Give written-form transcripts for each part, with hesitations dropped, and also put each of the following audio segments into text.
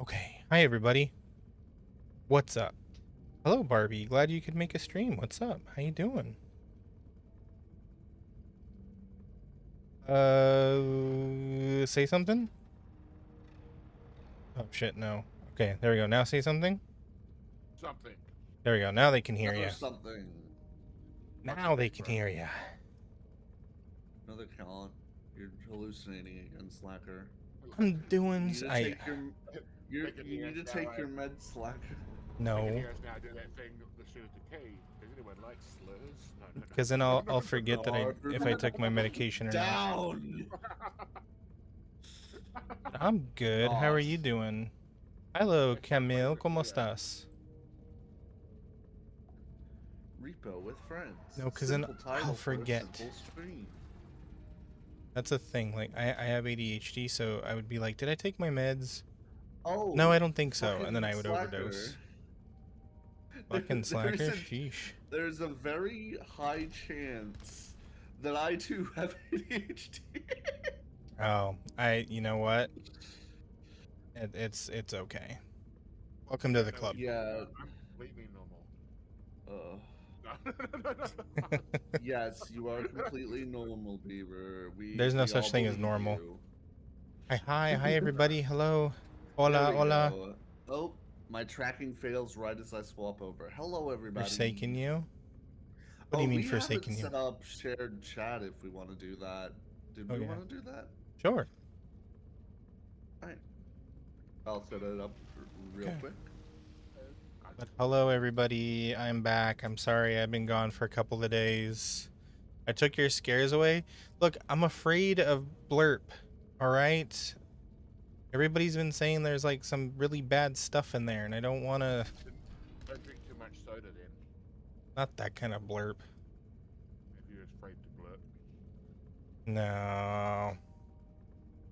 Okay. Hi, everybody. What's up? Hello, Barbie. Glad you could make a stream. What's up? How you doing? Say something? Oh, shit, no. Okay, there we go. Now say something? Something. There we go. Now they can hear you. Another something. Now they can hear you. Another can't. You're hallucinating again, Slacker. I'm doing... You need to take your meds, Slacker. No. Now do that thing that shows the key. Does anyone like slurs? No. Because then I'll forget that if I took my medication or not. Down! I'm good. How are you doing? Hello, Camille. ¿Cómo estás? Repo with friends. No, because then I'll forget. That's a thing. Like, I have ADHD, so I would be like, did I take my meds? Oh. No, I don't think so. And then I would overdose. Fucking slacker? Sheesh. There's a very high chance that I too have ADHD. Oh, you know what? It's okay. Welcome to the club. Yeah. I'm completely normal. No. Yes, you are completely normal, Beaver. There's no such thing as normal. Hi everybody. Hello. Hola, hola. Oh, my tracking fails right as I swap over. Hello, everybody. Forsaken you? What do you mean forsaken you? We haven't set up shared chat if we want to do that. Did we want to do that? Sure. Alright. I'll set it up real quick. But hello everybody, I'm back. I'm sorry I've been gone for a couple of days. I took your scares away. Look, I'm afraid of Blurp, alright? Everybody's been saying there's like some really bad stuff in there and I don't want to... Don't drink too much soda then. Not that kind of Blurp. If you're afraid to blurp. No.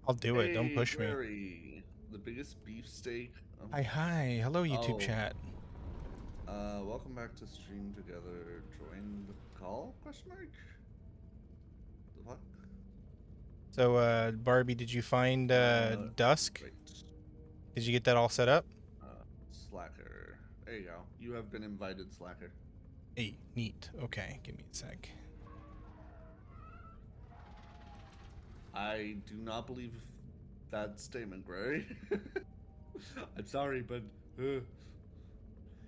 I'll do it, don't push me. The biggest beefsteak. Hi. Hello YouTube chat. Welcome back to Stream Together. Join the call? Question mark? The fuck? So, Barbie, did you find Dusk? Wait. Did you get that all set up? Slacker. There you go. You have been invited, Slacker. Hey, neat. Okay, give me a sec. I do not believe that statement, Gray. I'm sorry, but...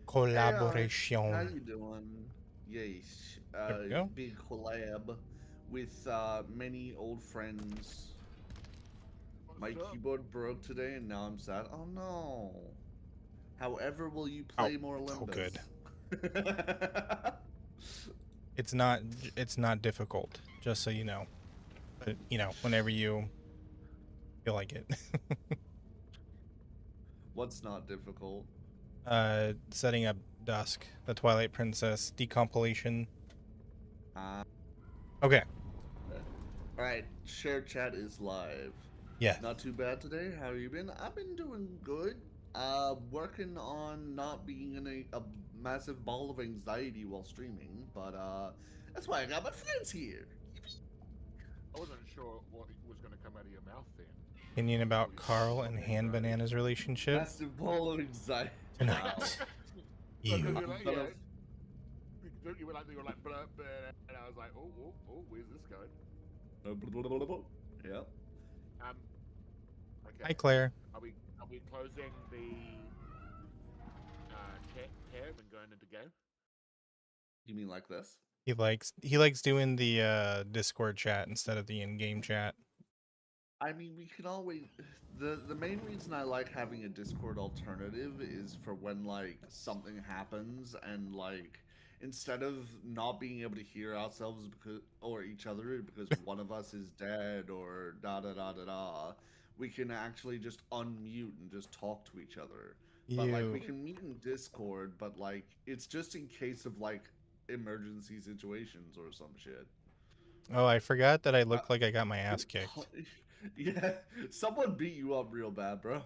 Collaboration. Hey, how you doing? Yes. There we go. Big collab with many old friends. My keyboard broke today and now I'm sad. Oh no. However, will you play more Olympus? Oh, good. It's not difficult, just so you know. But, you know, whenever you feel like it. What's not difficult? Setting up Dusk, the Twilight Princess decompilation. Okay. Alright, share chat is live. Yeah. Not too bad today. How have you been? I've been doing good. Working on not being in a massive ball of anxiety while streaming, but that's why I got my friends here. I wasn't sure what was going to come out of your mouth then. Opinion about Carl and Han Banana's relationship? Massive ball of anxiety. Tonight. You. You were like, blah, blah, and I was like, oh, where's this going? Yep. Okay. Hi, Claire. Are we closing the tab and going into game? You mean like this? He likes doing the Discord chat instead of the in-game chat. I mean, we can always... The main reason I like having a Discord alternative is for when, like, something happens and, like, instead of not being able to hear ourselves or each other because one of us is dead or da-da-da-da-da, we can actually just unmute and just talk to each other. But, like, we can meet in Discord, but, like, it's just in case of, like, emergency situations or some shit. Oh, I forgot that I look like I got my ass kicked. Yeah, someone beat you up real bad, bro.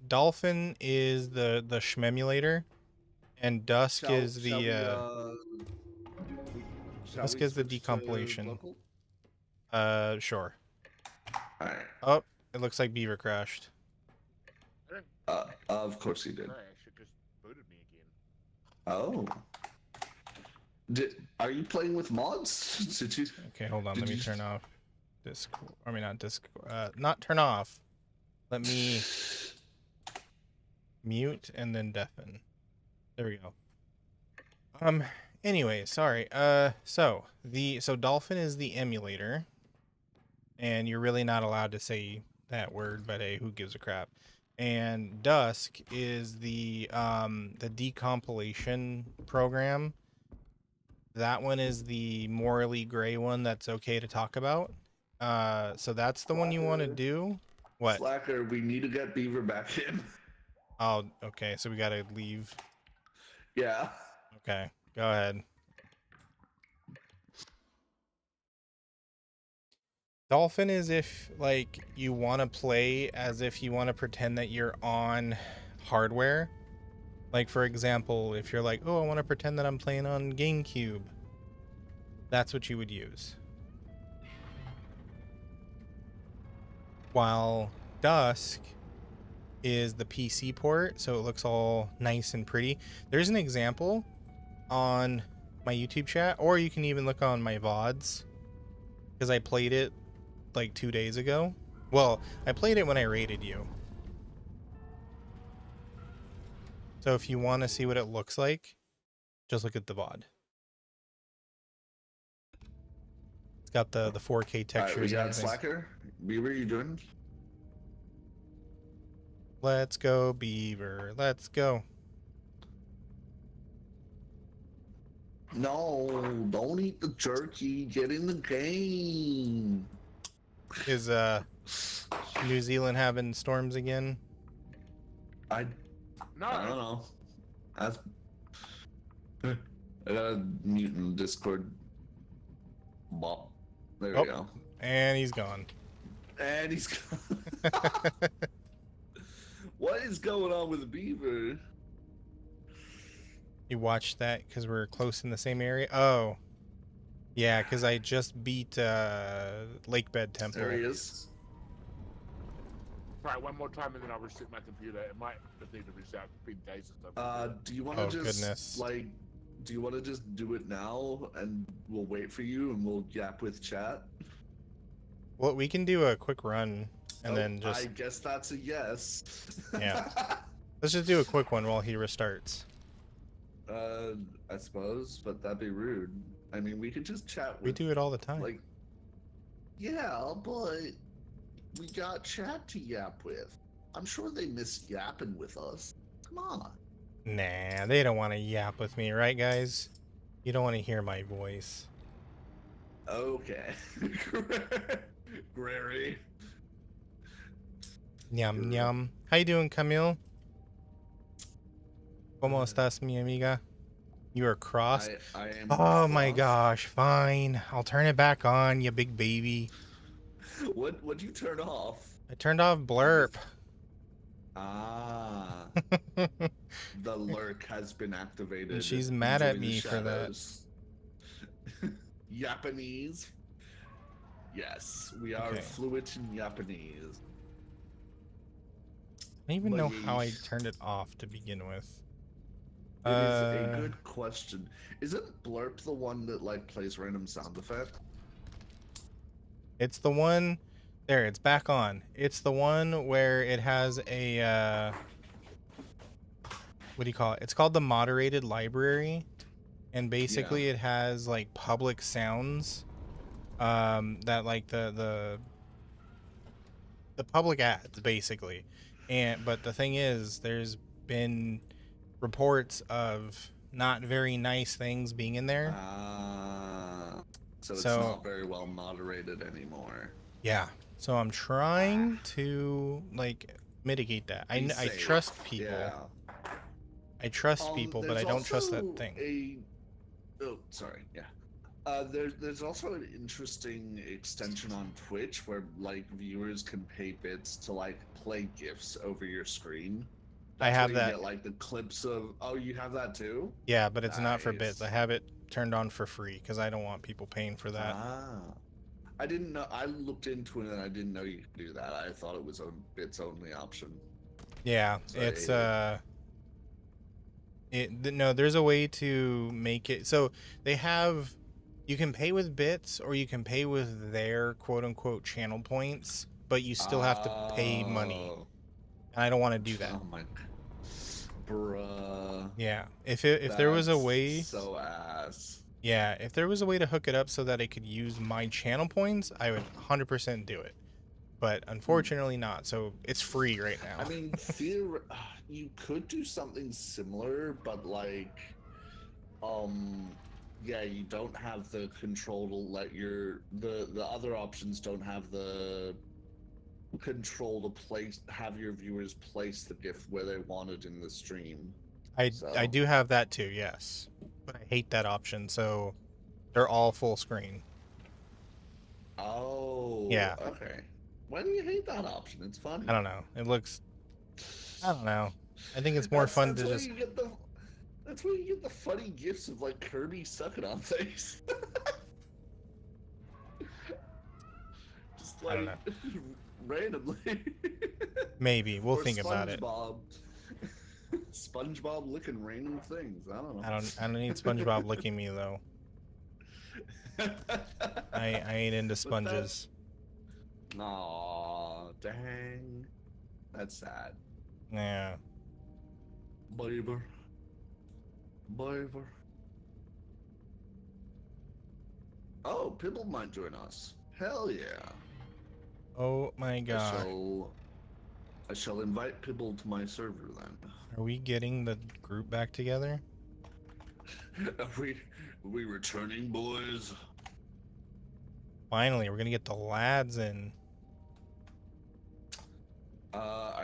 Dolphin is the shmemulator, and Dusk is the Dusk is the decompilation. Sure. Alright. Oh, it looks like Beaver crashed. Of course you did. Crash, it just booted me again. Oh. Are you playing with mods? Did you? Okay, hold on. Did Let me you? turn off Discord. I mean, not Discord. Not turn off. Let me mute and then deafen. There we go. Anyway, sorry. So Dolphin is the emulator, and you're really not allowed to say that word, but hey, who gives a crap? And Dusk is the decompilation program. That one is the morally gray one that's okay to talk about. So that's the one you want to do. What? Slacker, we need to get Beaver back in. Oh, okay. So we gotta leave. Yeah. Okay, go ahead. Dolphin is if like you want to play as if you want to pretend that you're on hardware. Like for example, if you're like, oh, I want to pretend that I'm playing on GameCube. That's what you would use. While Dusk is the PC port, so it looks all nice and pretty. There's an example on my YouTube chat, or you can even look on my VODs, because I played it like 2 days ago. Well, I played it when I raided you. So if you want to see what it looks like, just look at the VOD. It's got the 4K textures All right, we and got everything. Slacker. Beaver, you doing? Let's go, Beaver. Let's go. No, don't eat the jerky. Get in the game. Is New Zealand having storms again? I No. don't know. That's I got a mute in Discord. Bop. There we go. And he's gone. And he's gone. What is going on with Beaver? You watched that because we're close in the same area? Oh. Yeah, because I just beat Lakebed Temple. There he is. Try it one more time and then I'll reset my computer. It might need to reset between days and stuff. Do you want to Oh, just goodness. like? Do you want to just do it now, and we'll wait for you, and we'll yap with chat? Well, we can do a quick run and then just... I guess that's a yes. Yeah. Let's just do a quick one while he restarts. I suppose, but that'd be rude. I mean, we could just chat with... We do it all the time. Like, yeah, but we got chat to yap with. I'm sure they miss yapping with us. Come on. Nah, they don't want to yap with me, right, guys? You don't want to hear my voice. Okay. Grary. Yum, yum. How you doing, Camille? ¿Cómo estás, mi amiga? You are cross? I am Oh my cross. gosh, fine. I'll turn it back on, you big baby. What'd you turn off? I turned off blurp. Ah. The lurk has been activated. And she's mad at Enjoy the me for that. shadows. Japanese. Yes, we are Okay. fluent in Japanese. I don't even know how I Yeesh. turned it off to begin with. It is a good question. Isn't blurp the one that like plays random sound effect? It's the one... There, it's back on. It's the one where it has a... what do you call it? It's called the moderated library. And basically it has like public sounds that like the public ads basically. But the thing is, there's been reports of not very nice things being in there. So it's not very well moderated anymore. Yeah. So I'm trying to like mitigate that. I trust people. Yeah. I trust people, but I don't trust that thing. Oh, sorry. Yeah. There's also an interesting extension on Twitch where like viewers can pay bits to like play GIFs over your screen. I have where you that. get, like the clips of. Oh, you have that too? Yeah, but it's not for Nice. bits. I have it turned on for free because I don't want people paying for that. Ah. I didn't know. I looked into it and I didn't know you could do that. I thought it was a bits only option. Yeah, So I it's hate it. no, there's a way to make it so they have you can pay with bits or you can pay with their quote unquote channel points, but you still have to pay money. Oh, And I don't want to do that. oh my, bruh, Yeah. If there was a that's way, so ass. yeah, if there was a way to hook it up so that I could use my channel points, I would 100% do it. But Hmm. unfortunately not. So it's free right I now. mean, you could do something similar, but like, um, yeah, you don't have the control to let the other options don't have the control to have your viewers place the gift where they want it in the stream. I So, do have that too, yes. But I hate that option, so they're all full screen. oh, Yeah. okay. Why do you hate that option? It's I funny. don't know. It looks I don't know. I think it's more fun That's to where just you get the funny gifts of like Kirby sucking on things. Just I don't like know. randomly. Maybe we'll Or think about it. SpongeBob. SpongeBob licking random things. I don't I don't need SpongeBob licking me though. know. I ain't into But that, sponges. aw, dang. That's sad. Yeah. Believer. Believer. Oh, Pibble might join us. Hell yeah. Oh my I god. shall I shall invite Pibble to my server then. Are we getting the group back together? Are we returning, boys? Finally, we're gonna get the lads in.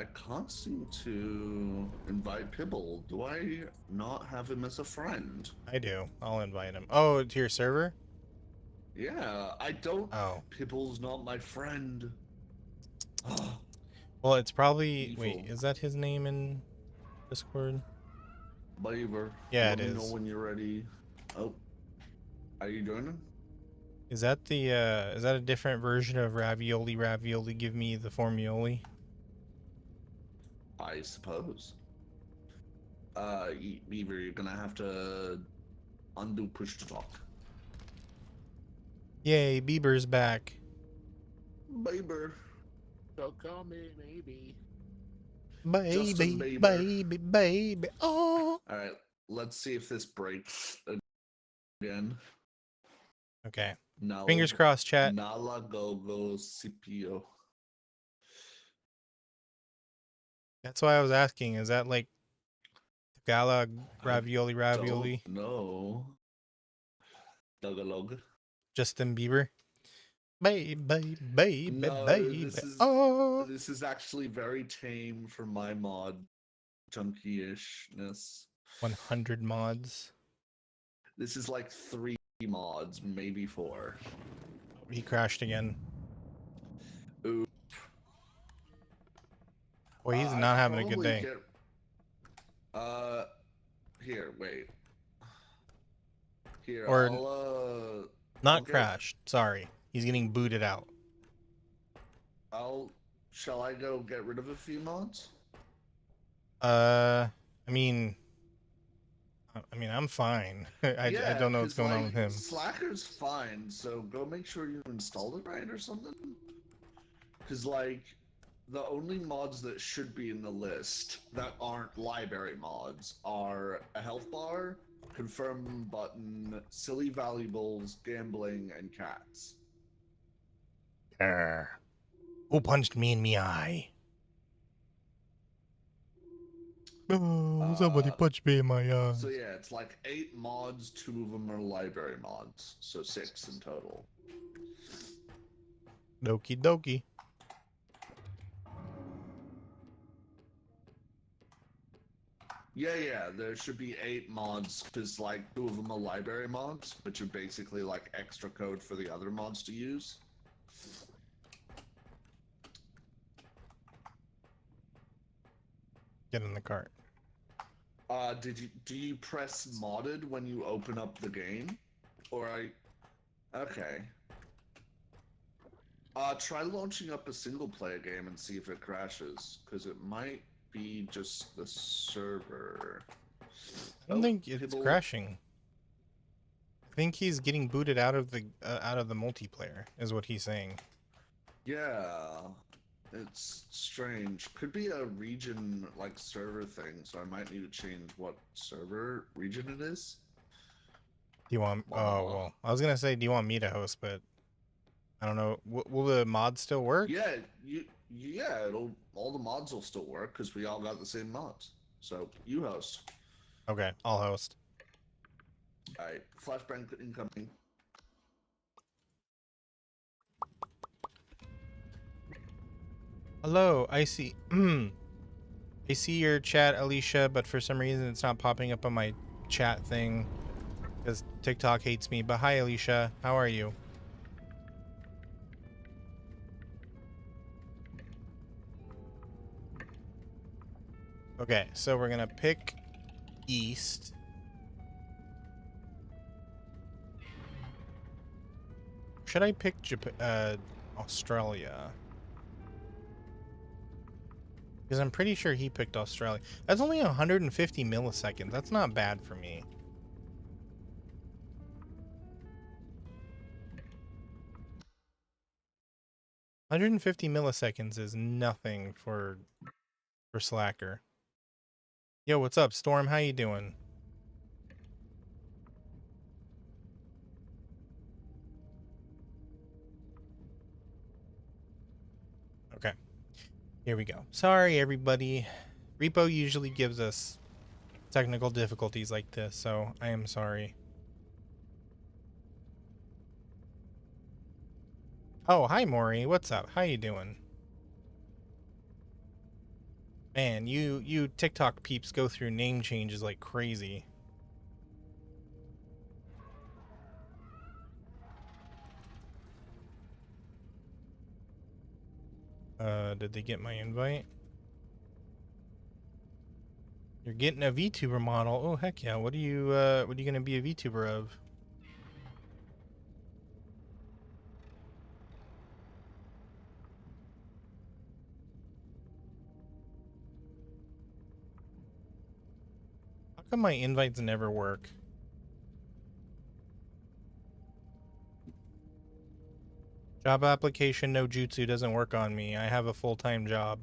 I can't seem to invite Pibble. Do I not have him as a friend? I do. I'll invite him. Oh, to your server? Yeah, I don't. Oh. Pibble's not my friend. Well, it's probably wait, Evil. is that his name in Discord? Believer, Yeah, let it me know is. when you're ready. Oh, are you joining? Is that is that a different version of ravioli give me the formioli? I suppose. Beaver, you're gonna have to undo push to talk. Yay, Bieber's back. Bieber. Don't call me maybe. Justin Baby, Bieber. baby, baby. Oh. Alright, let's see if this breaks again. Okay. Nal Fingers crossed, chat. Nalagogo Scipio. That's why I was asking. Is that like Tagalog I don't ravioli? know. Tagalog. Justin Bieber? Baby, baby, No, baby. Oh. this is actually very tame for my mod junkie-ishness. 100 mods. This is like 3 mods, maybe 4. He crashed again. Ooh. Boy, he's I not could having a good probably day. get. Here, wait. Here, Or I'll not get. crashed. Sorry. He's getting booted out. Shall I go get rid of a few mods? I mean, I'm fine. I Yeah, don't know what's because going on like with him. Slacker's fine, so go make sure you installed it right or something. Because like the only mods that should be in the list that aren't library mods are a health bar, confirm button, silly valuables, gambling, and cats. Who punched me in the eye? Oh, somebody punched me in my eye. So yeah, it's like 8 mods, 2 of them are library mods, so 6 in total. Doki doki. Yeah, there should be 8 mods, because like 2 of them are library mods, which are basically like extra code for the other mods to use. Get in the cart. Do you press modded when you open up the game? Okay. Try launching up a single player game and see if it crashes, because it might be just the server. I don't think it's People. crashing. I think he's getting booted out of the multiplayer, is what he's saying. Yeah, it's strange. Could be a region like server thing, so I might need to change what server region it is. Do you want? Blah blah Oh blah. well, I was gonna say, do you want me to host? But I don't know. Will the mod still work? Yeah, it'll all the mods will still work because we all got the same mods. So you host. Okay, I'll host. All right, flashbang incoming. Hello, I see. I see your chat, Alicia, but for some reason it's not popping up on my chat thing because TikTok hates me. But hi, Alicia. How are you? Okay, so we're gonna pick East. Should I pick Australia? Because I'm pretty sure he picked Australia. That's only 150 milliseconds. That's not bad for me. $150 milliseconds is nothing for Slacker. Yo, what's up, Storm? How you doing? Okay, here we go. Sorry, everybody. Repo usually gives us technical difficulties like this, so I am sorry. Oh, hi, Maury. What's up? How you doing? Man, you TikTok peeps go through name changes like crazy. Did they get my invite? You're getting a VTuber model. Oh heck yeah. What are you gonna be a VTuber of? How come my invites never work? Job application no jutsu doesn't work on me. I have a full-time job.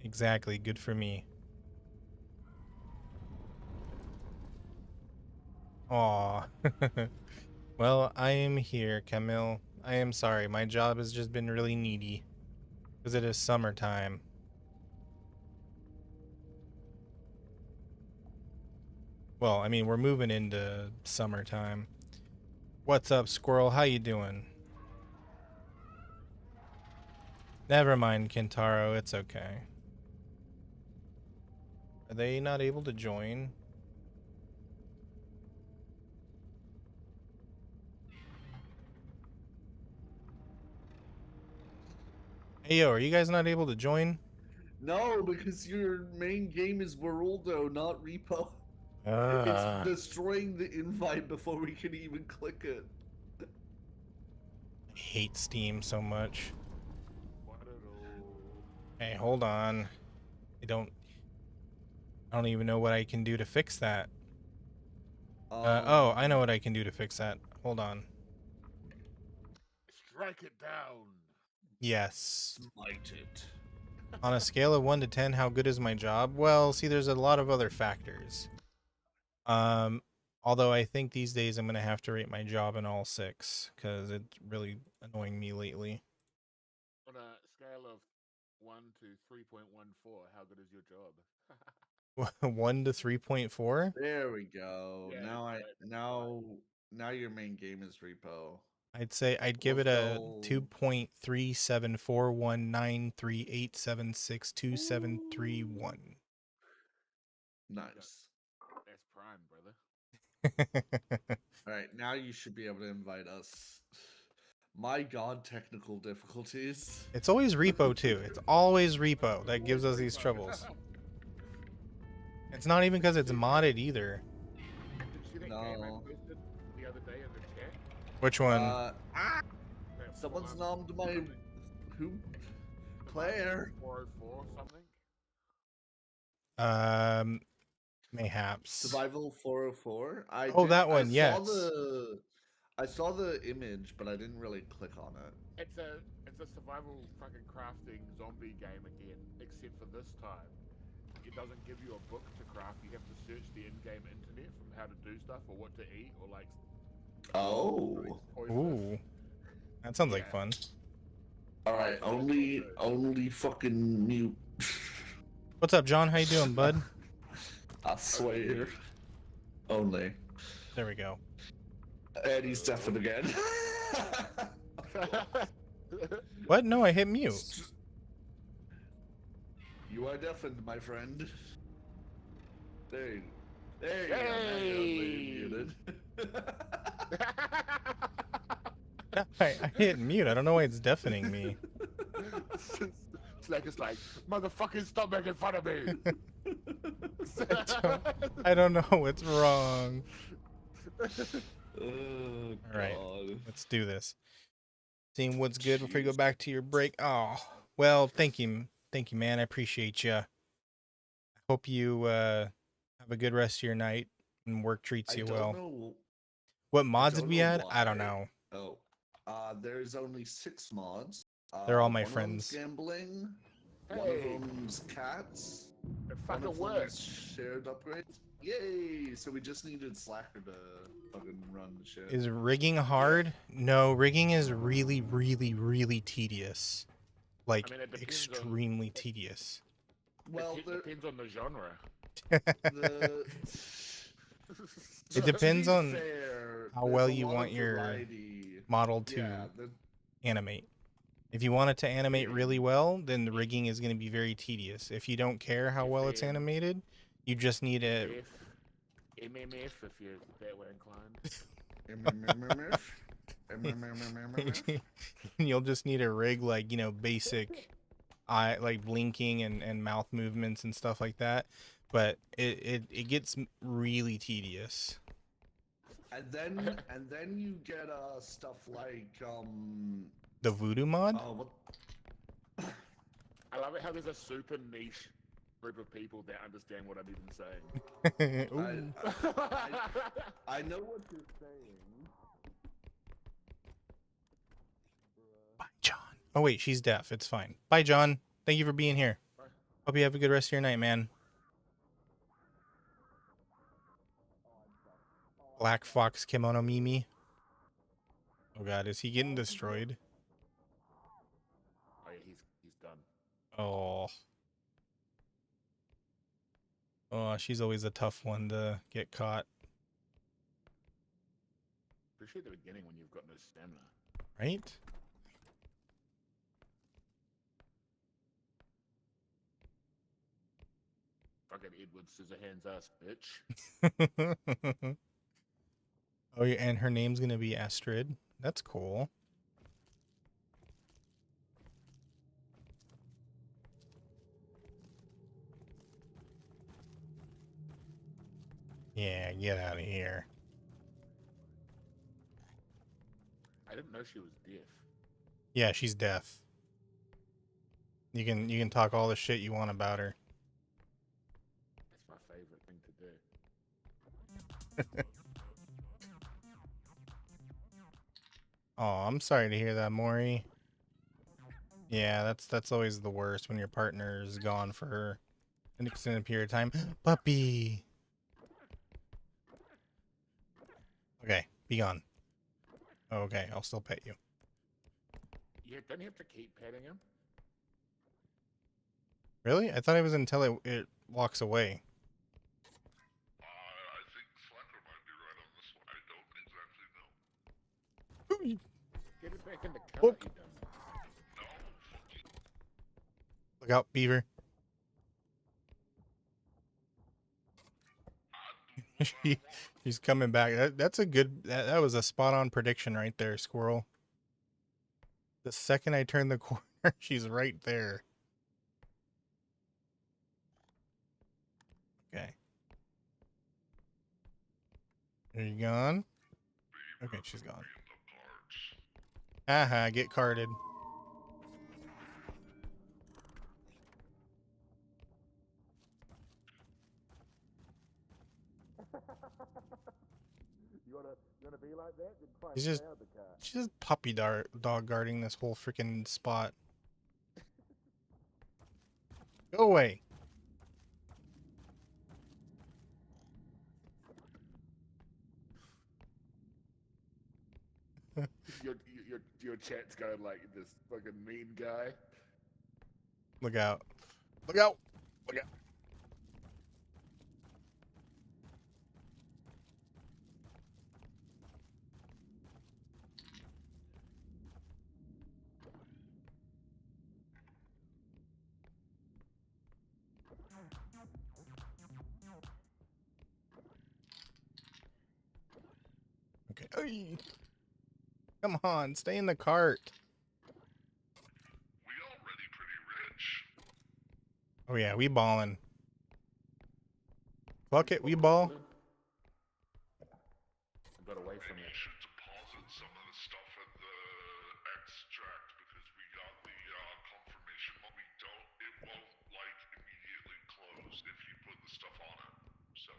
Exactly, good for me. Aw. Well, I am here, Camille. I am sorry. My job has just been really needy. Because it is summertime. Well, I mean, we're moving into summertime. What's up, Squirrel? How you doing? Never mind, Kentaro. It's okay. Are they not able to join? Hey, yo, are you guys not able to join? No, because your main game is Worldo, not Repo. It's I destroying the invite before we can even click it. hate Steam so much. What at all? Hey, hold on. I don't even know what I can do to fix that. Oh, I know what I can do to fix that. Hold on. Strike it down. Yes. Smite it. On a scale of 1 to 10, how good is my job? Well, see, there's a lot of other factors. Um, Although I think these days I'm gonna have to rate my job in all 6 because it's really annoying me lately. On a scale of 1 to 3.14, how good is your job? 1 to 3.4. There we go. Yeah, Now I that's right. now your main game is Repo. I'd say I'd give Let's it a go. 2.3741938762731. Nice. That's prime, brother. All right, now you should be able to invite us. My God, technical difficulties. It's always repo too. It's always repo that gives us Always these repo. troubles. It's not even because it's See, modded either. did you see that game I No. posted the other day in the chat? Which one? That Someone's Fallout nommed my something. who? Survival Claire. 404 something. Um, Mayhaps. Survival 404. I Oh, did. that I one. saw Yes. I saw the image, but I didn't really click on it. It's a survival fucking crafting zombie game again, except for this time it doesn't give you a book to craft. You have to search the in-game internet from how to do stuff or what to eat or like Oh. poisonous. Ooh, that sounds like Yeah. fun. All right. So that's all good. Only fucking mute. What's up, John? How you doing, bud? I swear. Only. There we go. And he's deafened again. What? No, I hit mute. You are deafened, my friend. There you go. There you go. Now Hey! you're muted. I hit mute. I don't know why it's deafening me. Slack is like, motherfuckers, stop making fun of me. I don't know what's wrong. Oh, All right, God. let's do this. Seeing what's good before you go back to your break. Oh, well, thank you, man. I appreciate you. I hope you have a good rest of your night and work treats I you don't well. know. What I mods did don't we know add? I don't why. know. Oh, there's only 6 mods. They're all my one of them's friends. gambling. One of Hey, them's cats. it One fucking of worked. them's shared upgrades. Yay! So we just needed Slacker to fucking run the shit. Is rigging hard? No, rigging is really, really, really tedious. Like, I mean, it depends on extremely tedious. Well, it depends on the genre. the It depends to be on fair, how there's well a you lot want of your variety. model to Yeah, animate. If you want it to animate Yeah. really well, then the rigging is going to be very tedious. If you don't care how well it's FM, animated, you just need a MMF if you're that way inclined. you'll just need a rig like, basic eye, like blinking and mouth movements and stuff like that. But it gets really tedious. and then you get stuff like The voodoo mod? what I love it how there's a super niche group of people that understand what I'm even saying. Ooh. I know what you're saying. Bye, John. Oh wait, she's deaf. It's fine. Bye, John. Thank you for being here. Bye. Hope you have a good rest of your night, man. Black Fox Kimono Mimi. Oh god, is he getting destroyed? Oh yeah, he's done. Oh. Oh, she's always a tough one to get caught, Especially at the beginning when you've got no stamina. right? Fucking Edward Scissorhands ass bitch. Oh, yeah, and her name's gonna be Astrid. That's cool. Yeah, get out of here. I didn't know she was deaf. Yeah, she's deaf. You can talk all the shit you want about her. That's my favorite thing to do. Oh, I'm sorry to hear that, Maury. Yeah, that's always the worst when your partner is gone for an extended period of time. Puppy. Okay, be gone. Okay, I'll still pet you. Yeah, don't you have to keep petting him? Really? I thought it was until it walks away. I think Slacker might be right on this one. I don't exactly know. Get it back in the car, Oh. you dumb. Look out, Beaver. She's coming back. That's a good. That was a spot on prediction right there, Squirrel. The second I turn the corner, she's right there. Okay. Are you gone? Okay, she's gone. In the cards. Haha, get carded. You wanna be like that? Then try and He's just stay out the car. she's just puppy dog guarding this whole freaking spot. Go away. Your chat's going like this fucking mean guy. Look out. Look out. Look out. Okay. Ay. Come on, stay in the cart. We already pretty rich. Oh yeah, we ballin'. Fuck it, we ball. I got away from Maybe it. you should deposit some of the stuff at the extract because we got the confirmation, but we don't. It won't like immediately close if you put the stuff on it. So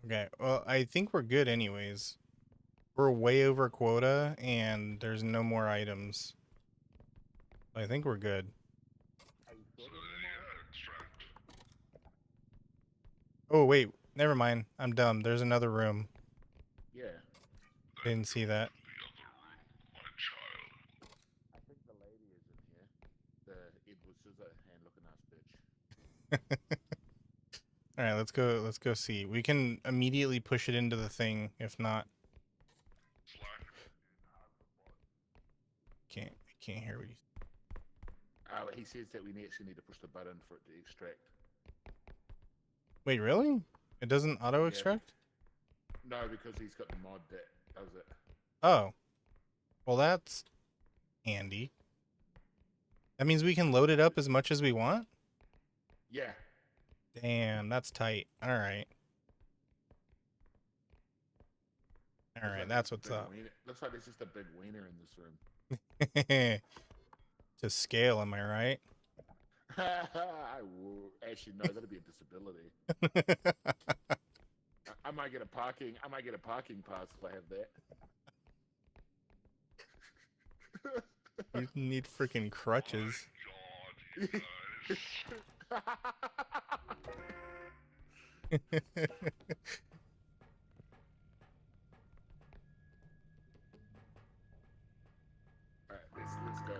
Okay, well, I think we're good anyways. We're way over quota and there's no more items. I think we're good. yeah, extract. Oh wait, never mind. I'm dumb. There's another room. Yeah. Didn't see that. The other room, my child. I think the lady is in here. The Edward Scissorhand looking ass bitch. All right, let's go see. We can immediately push it into the thing if not. Slack. I can't hear what you. He says that we actually need to push the button for it to extract. Wait, really? It doesn't auto extract? No, because he's got the mod that does it. Oh. Well, that's handy. That means we can load it up as much as we want? Yeah. Damn, that's tight. All right. All right, that's what's up. Looks like there's just a big wiener in this room. To scale, am I right? Actually, no, that'd be a disability. I might get a parking pass if I have that. You need freaking crutches. God, you guys. Alright, let's go.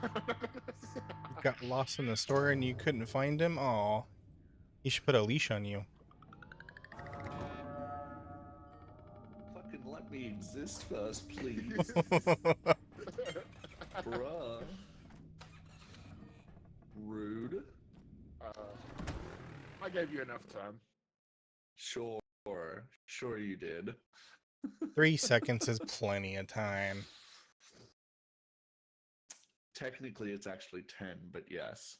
You got lost in the store and you couldn't find him? Aw. He should put a leash on you. Fucking let me exist first, please. Bruh. Rude. I gave you enough time. Sure. Sure you did. 3 seconds is plenty of time. Technically, it's actually 10, but yes.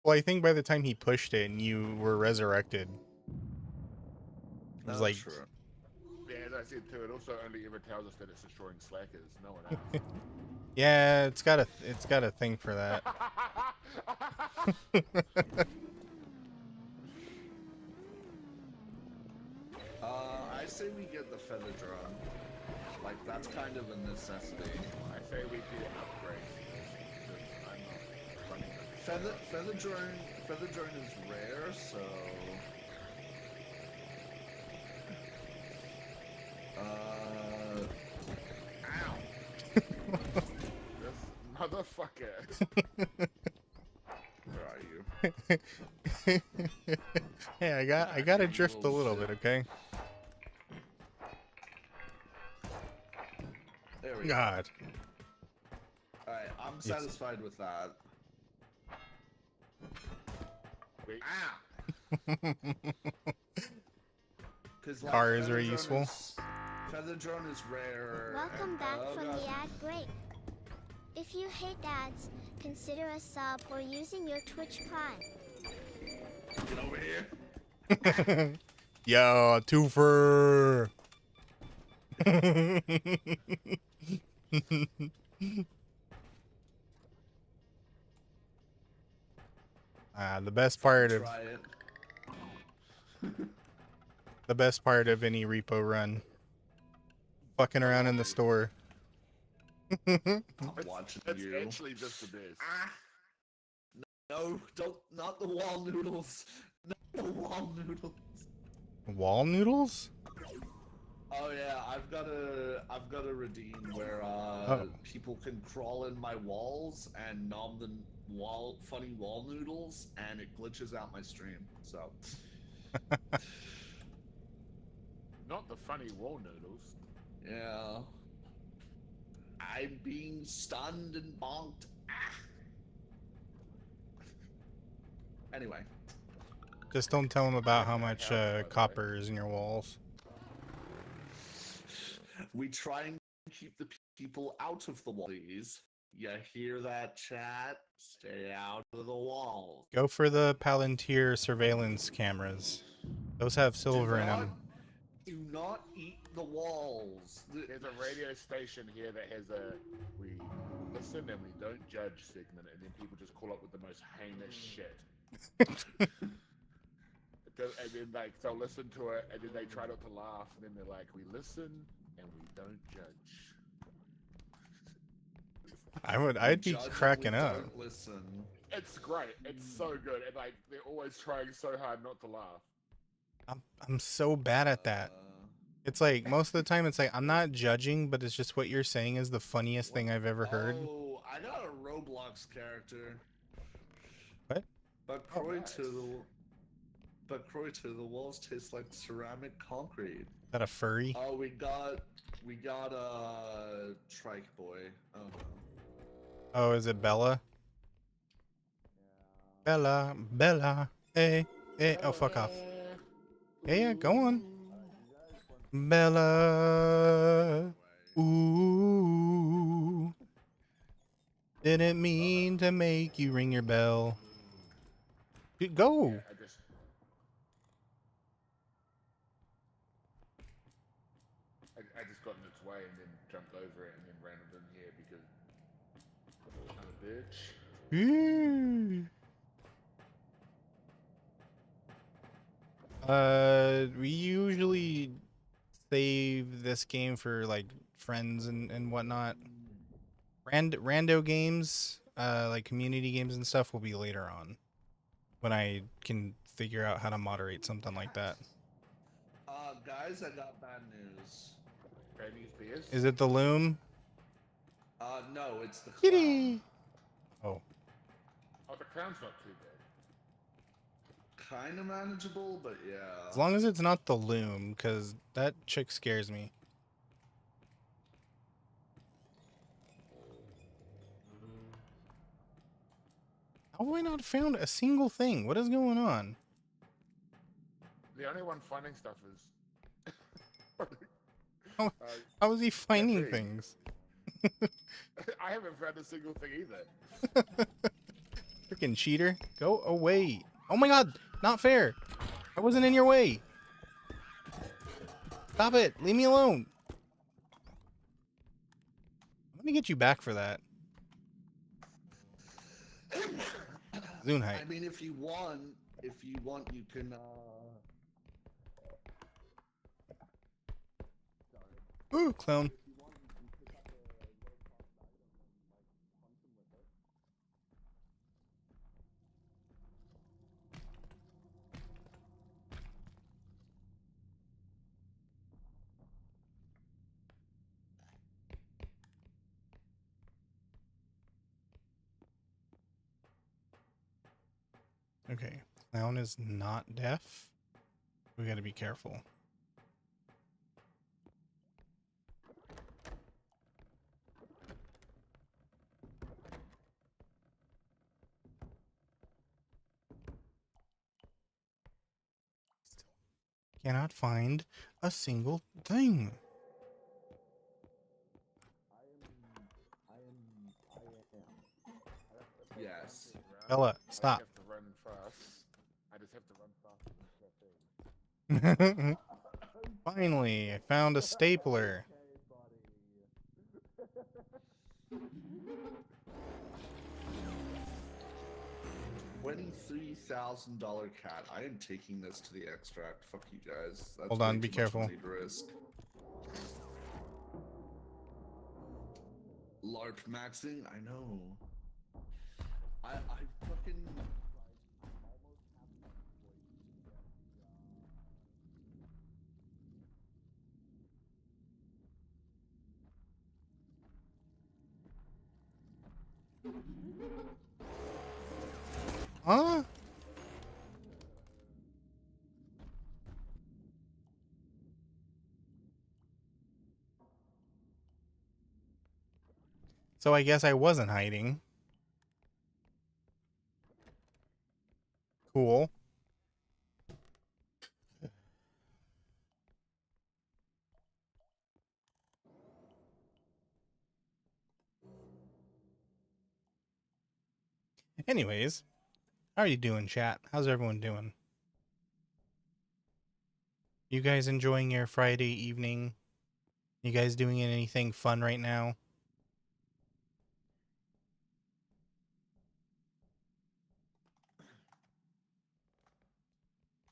Well, I think by the time he pushed it and you were resurrected, it was like... True. Yeah, as I said too, it also only ever tells us that it's destroying slackers, no one else. Yeah, it's got a thing for that. I say we get the feather drone. Like, that's kind of a necessity. I say we do upgrades. I'm not running Feather drone is rare, so... Ow! This motherfucker. Where are you? Hey, I got to drift a little bit, okay? There we go. God. Alright, I'm satisfied with that. Wait. Ah! Because Car is very useful. Feather drone is rare. Welcome and- back oh, from God. the ad break. If you hate ads, consider a sub or using your Twitch Prime. Get over here. Yo, twofer. The best Fucking part of try it. any repo run. Fucking around in the store. I'm watching It's you. actually just the best. Ah! No, don't, not the wall noodles. Not the wall noodles. Wall noodles? Oh yeah, I've got a redeem where Oh. people can crawl in my walls and nom the funny wall noodles, and it glitches out my stream. So Not the funny wall noodles. yeah, I'm being stunned and bonked. Ah. Anyway, Just don't tell them about how Okay, much health, by the way. copper is in your walls. we try and keep the people out of the wall, please. You hear that, chat? Stay out of the walls. Go for the Palantir surveillance cameras. Those have silver in them. Do not eat the walls. There's a radio station here that has a we listen and we don't judge segment, and then people just call up with the most heinous shit. And then like they'll listen to it, and then they try not to laugh, and then they're like, "We listen and we don't judge." I'd be cracking up. Don't listen. It's great. It's so good, and like they're always trying so hard not to laugh. I'm so bad at that. It's like most of the time it's like I'm not judging, but it's just what you're saying is the funniest thing I've ever heard. Oh, I got a Roblox character. What? But Croy to the walls taste like ceramic concrete. Is that a furry? Oh, we got a trike boy. Oh no. Oh, is it Bella? Bella, Bella, hey, hey, oh fuck off. Yeah, go on. Bella, ooh. Didn't mean to make you ring your bell. Dude, go. Yeah, I just got in its way and then jumped over it and then ran it in here because I'm a bitch. Ooh. We usually save this game for like friends and whatnot. Rando games, like community games and stuff will be later on when I can figure out how to moderate something like that. Guys, I got bad news. Granny's beers? Is it the loom? No, it's the clown. Kitty. Oh. Oh, the crown's not too bad. Kind of manageable, but yeah. As long as it's not the loom, because that chick scares me. How have I not found a single thing? What is going on? The only one finding stuff is. How is he finding Jeffrey. things? I haven't found a single thing either. Freaking cheater. Go away. Oh my god. Not fair. I wasn't in your way. Stop it. Leave me alone. Let me get you back for that. Zunheit. I mean, if you want, you can. Ooh, clown. Okay, clown is not deaf. We gotta be careful. Cannot find a single thing. Yes. Bella, stop. I have to run fast. I just have to run fast. Finally, I found a stapler. $23,000 cat. I am taking this to the extract. Fuck you guys. That's Hold way on, be too much careful. money to risk. LARP maxing? I know. I fucking. Huh? So I guess I wasn't hiding. Cool. Anyways, how are you doing, chat? How's everyone doing? You guys enjoying your Friday evening? You guys doing anything fun right now?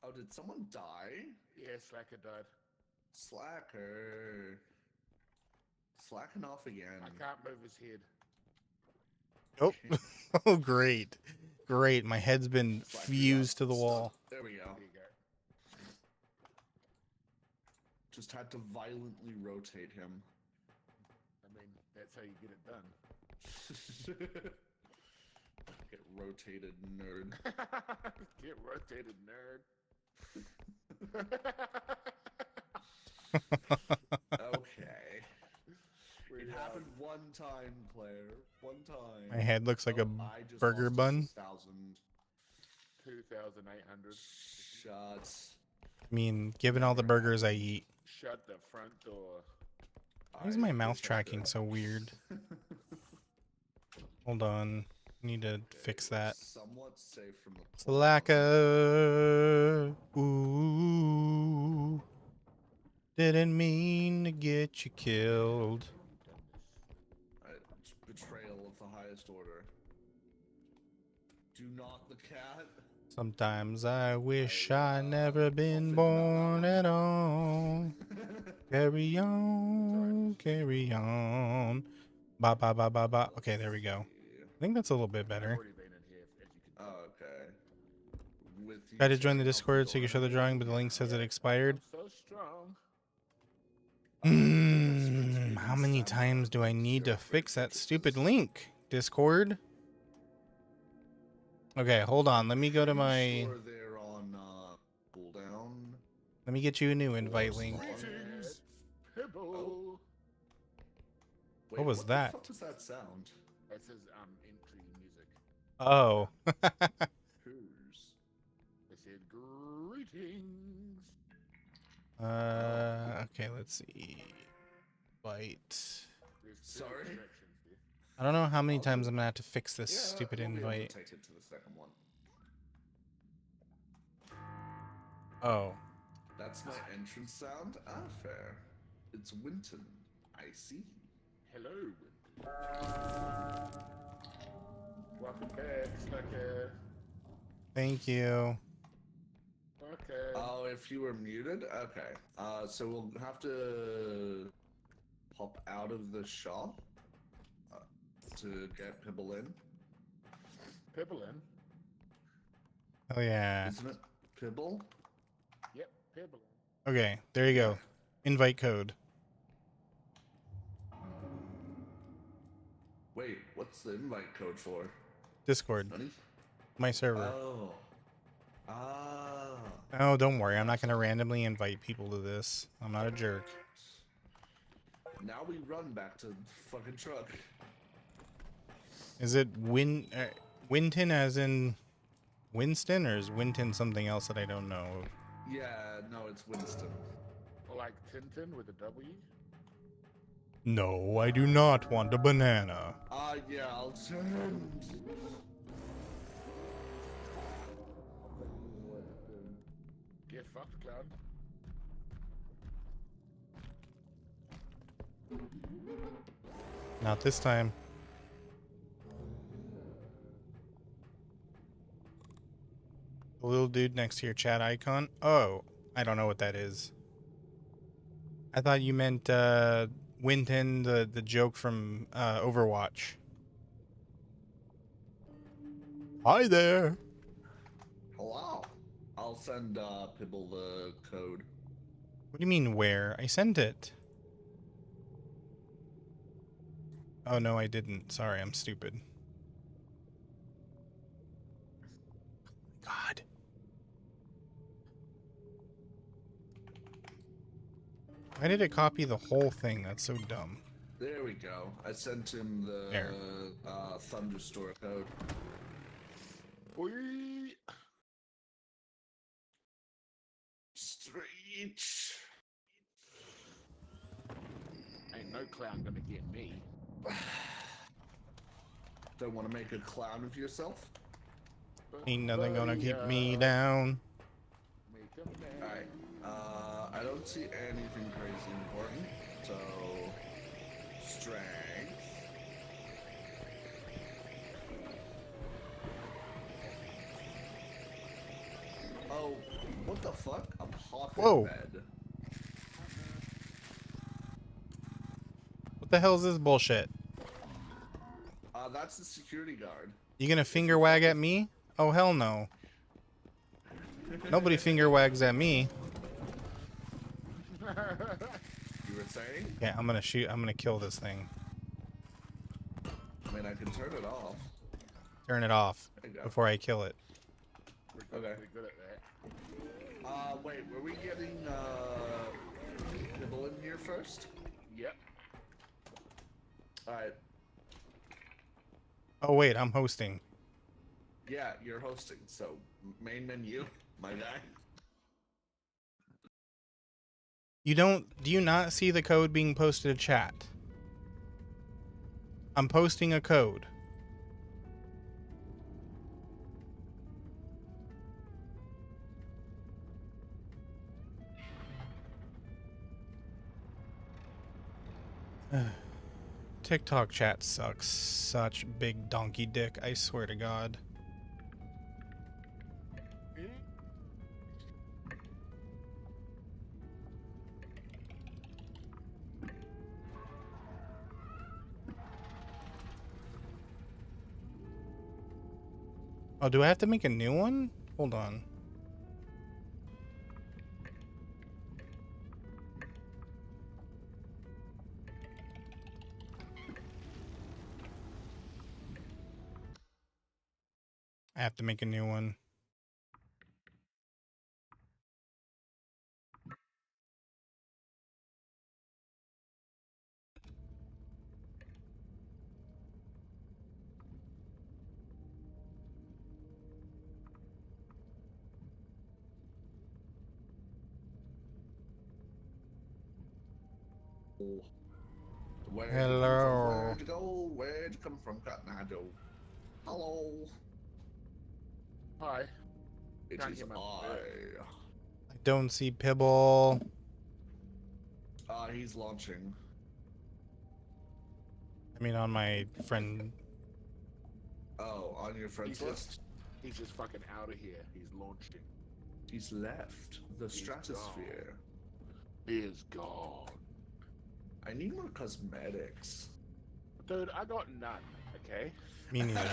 Oh, did someone die? Yeah, Slacker died. Slacker. Slacking off again. I can't move his head. Oh, oh, great. Great. My head's been Slacker fused got to the wall. stuck. There we go. There you go. Just had to violently rotate him. I mean, that's how you get it done. Get rotated, nerd. Get rotated, nerd. Okay. It happened one time, Claire. One time. My head looks like a I just burger lost bun. 2,800. Shots. I mean, given all the burgers I eat. Shut the front door. Why is my mouth tracking so weird? Hold on. I need to fix that. Somewhat safe from the Slacker. Ooh. Didn't mean to get you killed. Betrayal of the highest order. Do not the cat. Sometimes I wish I never been born at all. Carry on, carry on. Ba ba ba ba ba. Okay, there we go. I think that's a little bit I've better. already been in here, as you can tell. Oh, okay. With you Tried to join the tearing off Discord so you door. can show the drawing, but the link says it expired. I'm so strong. How many times do I need to fix that stupid link, Discord? Okay, hold on. Let me go to my... Sure they're on cooldown. Let me get you a new invite link. Greetings, Pibble. Wait, What was that? What the fuck does that sound? That's his entry music. Oh. Who's? They said greetings. Okay, let's see. Invite. There's Sorry? distractions there. I don't know how many times I'm gonna have to fix this Yeah, stupid we'll be able to invite. take it to the second one. Oh. That's my entrance sound? Ah, fair. It's Winton. I see. Hello, Winton. Welcome back, Slacker. Thank you. Okay. Oh, if you were muted? Okay. So we'll have to pop out of the shop to get Pibble in. Pibble in. Oh yeah. Isn't it Pibble? Yep, Pibble in. Okay, there you go. Invite code. Wait, what's the invite code for? Discord. Honey? My server. Oh. Ah. Oh, don't worry. I'm not gonna randomly invite people to this. I'm not a jerk. Now we run back to the fucking truck. Is it Winton as in Winston, or is Winton something else that I don't know of? Yeah, no, it's Winston. Or like Tintin with a W. No, I do not want a banana. Yeah, I'll send. Get fucked, Cloud. Not this time. The little dude next to your chat icon. Oh, I don't know what that is. I thought you meant Winton, the joke from Overwatch. Hi there. Hello. I'll send Pibble the code. What do you mean where? I sent it. Oh no, I didn't. Sorry, I'm stupid. God. Why did it copy the whole thing? That's so dumb. There we go. I sent him the There. Thunderstore code. Oi. Street. Ain't no clown gonna get me. Don't want to make a clown of yourself? Ain't nothing gonna keep me Buddy, down. make 'em mad. Alright. I don't see anything crazy important. So, strength. Oh, what the fuck? A pocket Whoa. bed. What the hell is this bullshit? That's the security guard. You gonna finger wag at me? Oh hell no. Nobody finger wags at me. You were saying? Yeah, I'm gonna shoot. I'm gonna kill this thing. I mean, I can turn it off. Turn it off There you go. before I kill it. We're Okay. pretty good at that. Wait, were we getting, Nibble in here first? Yep. Alright. Oh wait, I'm hosting. Yeah, you're hosting, so main menu, my guy. Do you not see the code being posted to chat? I'm posting a code. TikTok chat sucks. Such big donkey dick, I swear to God. Oh, do I have to make a new one? Hold on. I have to make a new one. Where'd Hello. you go? Where'd you come from, Cotton Eye Joe? Hello. Hi. It Can't is hear my I. I don't see Pibble. He's launching. I mean, on my friend. Oh, on your friends list? He's just fucking out of here. He's launching. He's left the He's stratosphere. He is gone. I need more cosmetics. Dude, I got none, okay? Me neither.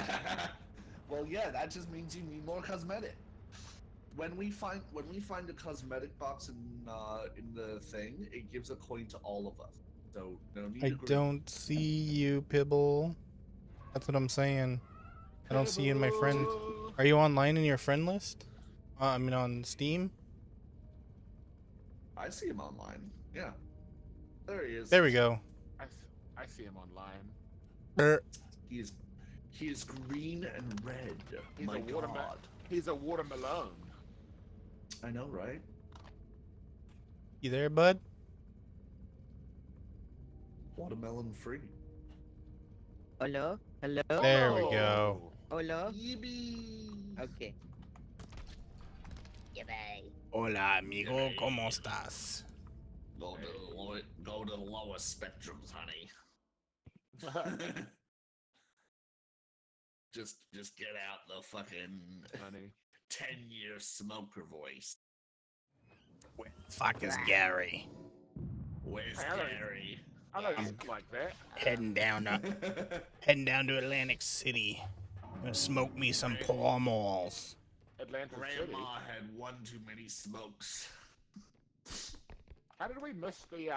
Well, yeah, that just means you need more cosmetic. When we find a cosmetic box in the thing, it gives a coin to all of us. So no need I to group. don't see you, Pibble. That's what I'm saying. I don't see you in my friend. Are you online in your friend list? I mean, on Steam? I see him online. Yeah. There he is. There we go. I see him online. He is green and red. He's My a watermelon. God. He's a watermelon. I know, right? You there, bud? Watermelon free. Hello? Hello? There we go. Hello? Yippee! Okay. Yippee. Hola, amigo, ¿cómo estás? Go to the lowest spectrums, honey. just get out the fucking Honey. 10-year smoker voice. Where the fuck is Gary? Where's Hey, I don't- Gary? I don't look like that. Heading down to Atlantic City. Gonna smoke me some Right. Pall Malls. Atlantic City. Grandma had one too many smokes. How did we miss the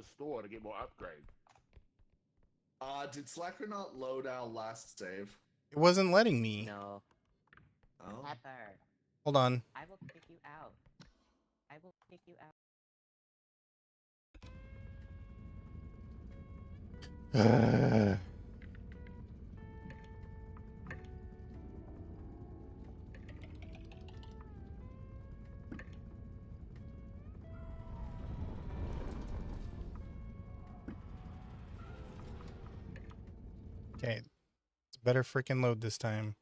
store to get more upgrade? Did Slacker not load our last save? It wasn't letting me. No. Oh. Pepper, Hold on. I will kick you out. I will kick you out. Okay. It's better freaking load this time.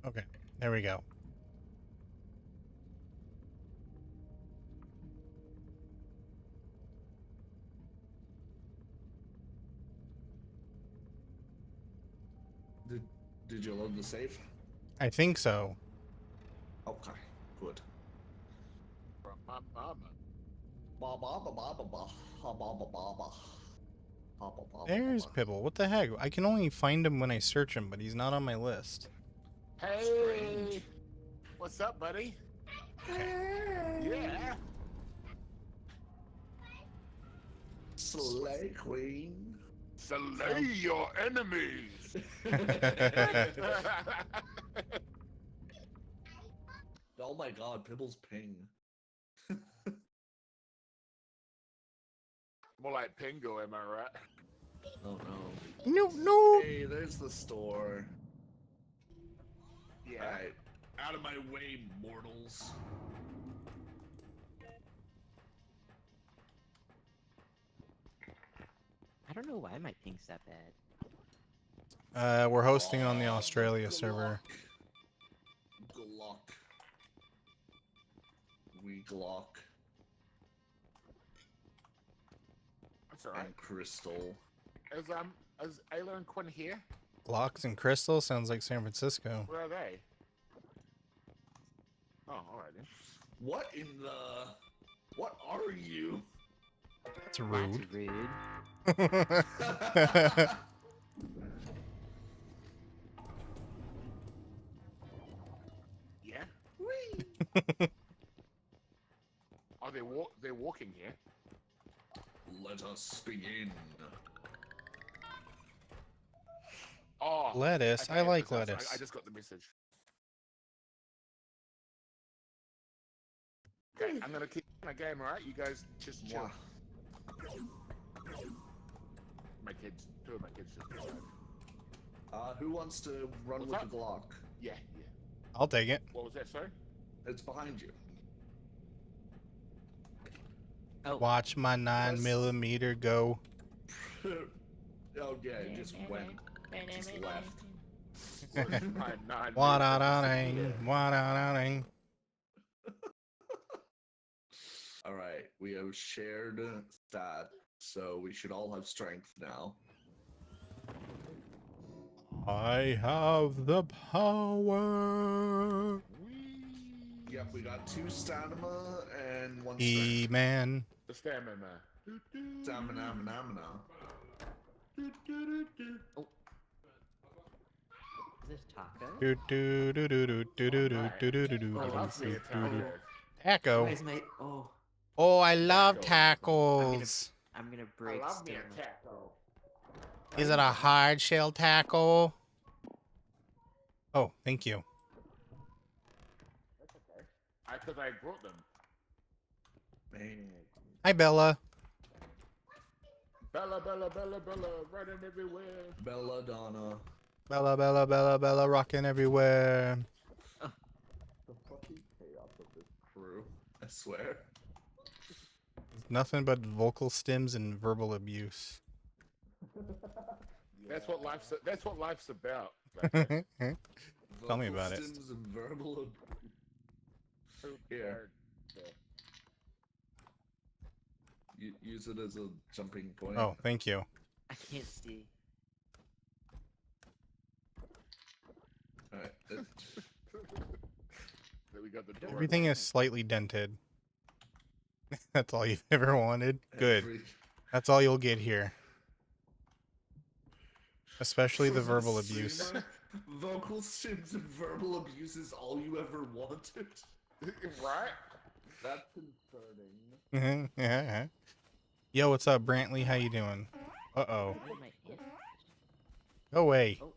Okay. There we go. Did you load the save? I think so. Okay, good. From my mama. Ba ba ba ba ba ba ha ba ba ba ba. Ha ba ba ba There's ba. Pibble. What the heck? I can only find him when I search him, but he's not on my list. Hey, Strange. what's up, buddy? Yeah. Slay Queen. Slay your enemies. Oh my god, Pibble's ping. More like Pingo, am I right? Oh no. No. Hey, there's the store. Yeah. Alright. Out of my way, mortals. I don't know why my ping's that bad. We're hosting on the Oh, Australia Glock. server. Glock. We Glock. That's alright. And Crystal. Is Ayla and Quinn here? Glocks and Crystal sounds like San Francisco. Where are they? Oh, alright then. What in the... What are you? That's rude. That's rude. Yeah. Whee! Oh, they're walking here. Let us begin. Oh. Lettuce. okay, I like that's- lettuce. I just got the message. Okay, I'm gonna keep my game, alright? You guys just chill. Mwah. My kids, two of my kids just arrived. Who wants to run What's with up? the Glock? Yeah, yeah. I'll take it. What was that, sir? It's behind you. Oh, Watch my 9mm go. Oh yeah, it just went. Just left. Nine Wa-da-da-ding, wa-da-da-ding. Alright, we have shared stat, so we should all have strength now. I have the power. Yep, we got 2 stamina and 1 strength. E-man. The stamina. Stamina, stamina. is this taco? Do do do do do do do do do do do do I do love me a do taco. do. Taco. Why is my Oh, I love Taco. tacos. I'm gonna I break love me a stamina. taco. Is it a hard shell taco? Oh, thank you. That's okay. Because I brought them. Man. Hi, Bella. Bella, Bella, Bella, Bella, running everywhere. Belladonna. Bella, Bella, Bella, Bella, rocking everywhere. The fucking chaos of this crew, I swear. Nothing but vocal stems and verbal abuse. That's what life's about. Gotcha. Tell me Vocal about it. stims and verbal. Here, use it as a jumping point. Oh, thank you. I can't see. Alright, Then we got the door. Everything is slightly dented. That's all you've ever wanted. Good. That's all you'll get here. Especially the verbal abuse. Streamer, vocal stims and verbal abuse is all you ever wanted. Right? That's concerning. Yo, what's up, Brantley? How you doing? Uh-oh. Where's my hit? Go away. Oh,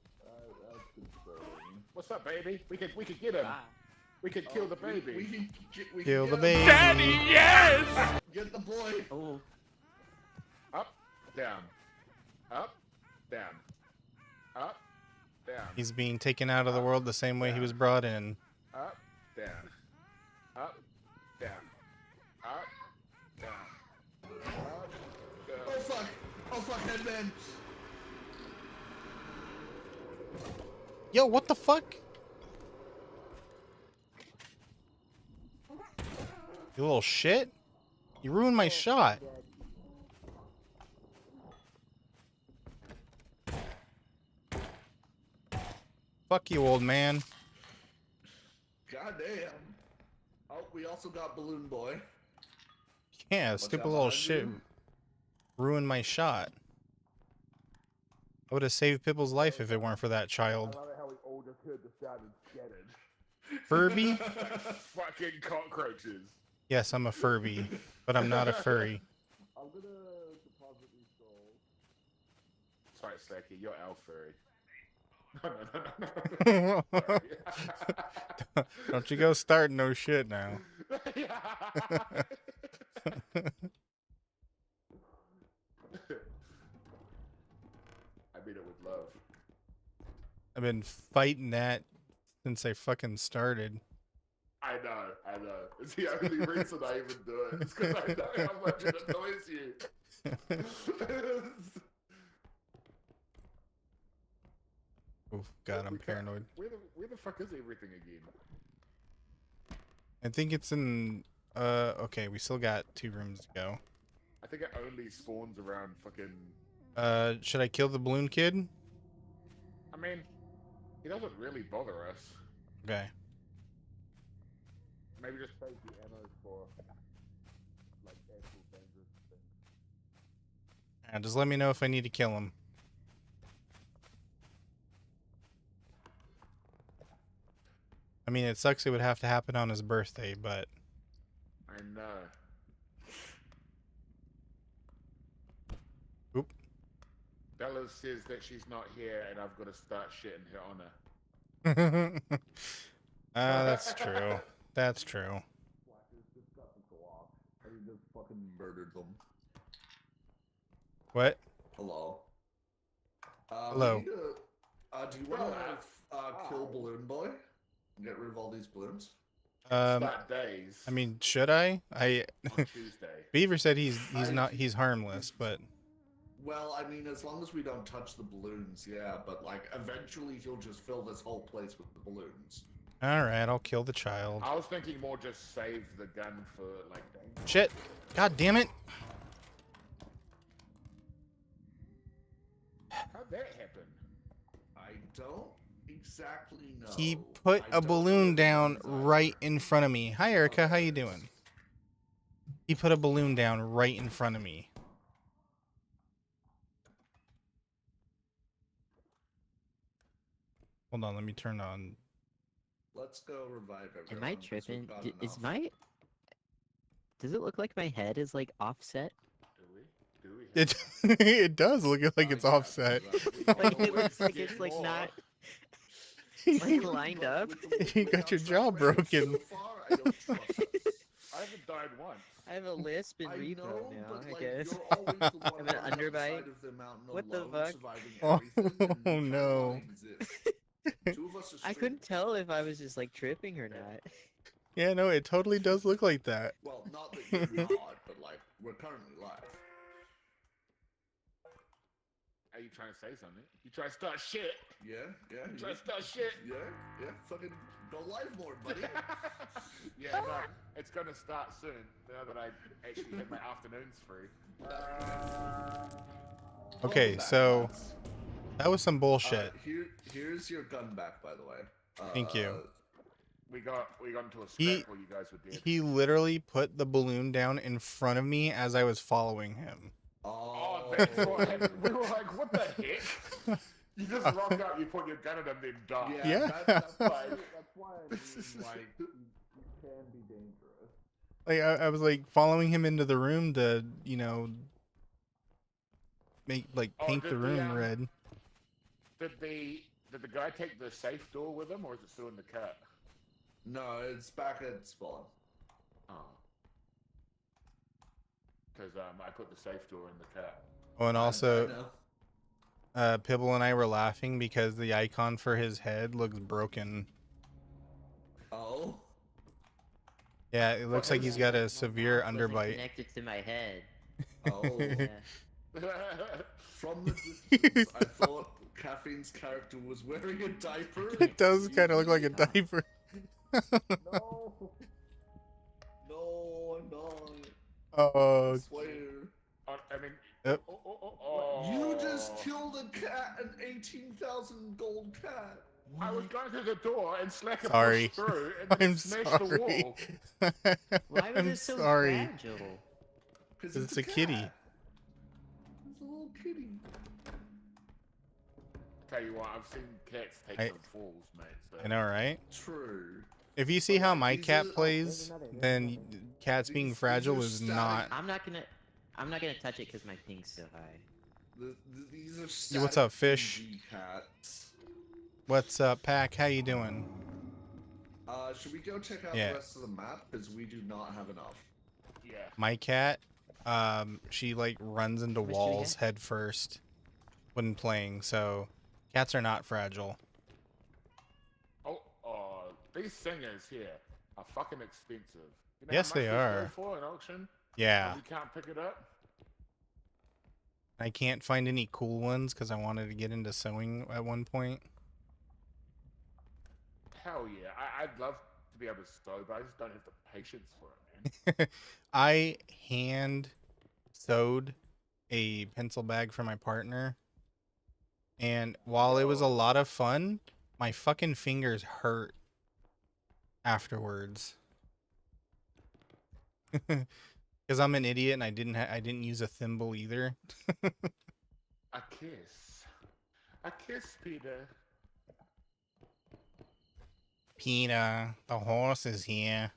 That's concerning. What's up, baby? We could get him. ah. We could kill the baby. We can Kill the get baby. him. Daddy, yes! Get the boy. Oh, Up, down, up, down, up, down, He's being taken out of the world the same way he was brought in. up, down, up, down, up, down, up, Oh down. fuck. Oh fuck, headman. Yo, what the fuck? You little shit. You ruined my shot. Fuck you, old man. God damn. Oh, we also got Balloon Boy. Yeah, stupid little shit ruined my shot. I would have saved Pipple's life if it weren't for that child. love it how we all just heard the sound and scattered. Furby? Fucking cockroaches. Yes, I'm a Furby, but I'm not a furry. I'm gonna deposit these souls. Sorry, Slacky, you're our furry. No. Sorry. Don't you go starting no shit now. I mean it with love. I've been fighting that since I fucking started. I know. It's the only reason I even do it. It's because I know how much it annoys you. Oof, God, I'm paranoid. Where the fuck is everything again? I think it's in... okay, we still got 2 rooms to go. I think it only spawns around fucking... Should I kill the balloon kid? I mean, he doesn't really bother us. Okay. Maybe just save the ammo for, like, actual dangerous things. Just let me know if I need to kill him. I mean, it sucks it would have to happen on his birthday, but... I know. Oop. Bella says that she's not here and I've got to start shitting her honor. That's true. That's true. Slackers just got the Glock. I just fucking murdered them. What? Hello. Hello. We need to, do you want to kill Balloon Boy? And get rid of all these balloons? Start days I mean, should I? on Tuesday. Beaver said he's harmless, but Well, I mean, as long as we don't touch the balloons, yeah. But like, eventually he'll just fill this whole place with the balloons. all right, I'll kill the child. I was thinking more just save the gun for like danger. Shit! God damn it! How'd that happen? I don't exactly know. He put I a don't balloon know down the design. right in front of me. Hi, Erica. How you doing? He put a balloon down right in front of me. Hold on, let me turn on. Let's go revive everyone. am I 'cause we've tripping? got Is enough. my... Does it look like my head is like offset? Do we? It it does look like it's Yeah, offset. Like it Always looks like get it's like more. not Like like lined up. You got your jaw broken. So far, I don't trust us. I haven't died once. I have a lisp and I repo know, now, but I like, guess. you're always the one I have an on the other underbite. side of the mountain What the alone, fuck? surviving Oh, everything, and you kinda no. wanna exist. Two of us are I couldn't strangers. tell if I was just like tripping or not. Yeah, no, it totally does look like that. Well, not that you're not, but like we're currently live. Are you trying to say something? You trying to start shit? Yeah. You trying to start shit? Yeah. Fucking go live mode, buddy. Yeah, no, it's gonna start soon. Now that I actually have my afternoons free. Okay, Welcome back, so lads. that was some bullshit. Here's your gun back, by the way. Thank you. We got into a He- scrap while you guys were dead. He literally put the balloon down in front of me as I was following him. Oh, that's what happened. We were like, what the heck? You just rock up, you put your gun at him, then die. Yeah. That's why I mean, like, you can be dangerous. Like I was like following him into the room to, paint did the room the, red. Did the guy take the safe door with him, or is it still in the car? No, it's back at spawn. Oh. Because I put the safe door in the car. Oh, and I also, know. Pibble and I were laughing because the icon for his head looks broken. Oh. Yeah, it looks like he's got a severe mouse wasn't underbite. connected to my head. Oh. Yeah. From the distance, I thought Caffeine's character was wearing a diaper. It does kind of look like a diaper. No. No, I'm not. Oh, I swear. I mean, Yep. You just killed a cat, an 18,000 gold cat. I was going through the door and Slacker Sorry. pushed through and then I'm smashed the sorry. wall. Why was I'm it so sorry. fragile? Because It's a kitty. cat. It's a little kitty. Tell you what, I've seen cats take I- some falls, mate. So. I know, right? True. If you see how my These cat are- plays, then cats being These fragile are is static. not. I'm not gonna touch it because my ping's so high. These are Yo, what's up, static fish? PG cats. What's up, Pack? How you doing? Should we go check out Yeah. the rest of the map? Because we do not have enough. Yeah. My cat, she like runs into How much do we walls get? head first when playing, so cats are not fragile. Oh, these singers here are fucking expensive. You know Yes, how much they these are. go for an auction? Yeah, And we can't pick it up? I can't find any cool ones because I wanted to get into sewing at one point. Hell yeah. I'd love to be able to sew, but I just don't have the patience for it, man. I hand sewed a pencil bag for my partner, and while it was a Whoa. lot of fun, my fucking fingers hurt afterwards. Because I'm an idiot and I didn't use a thimble either. A kiss. A kiss, Peter. Peter, the horse is here.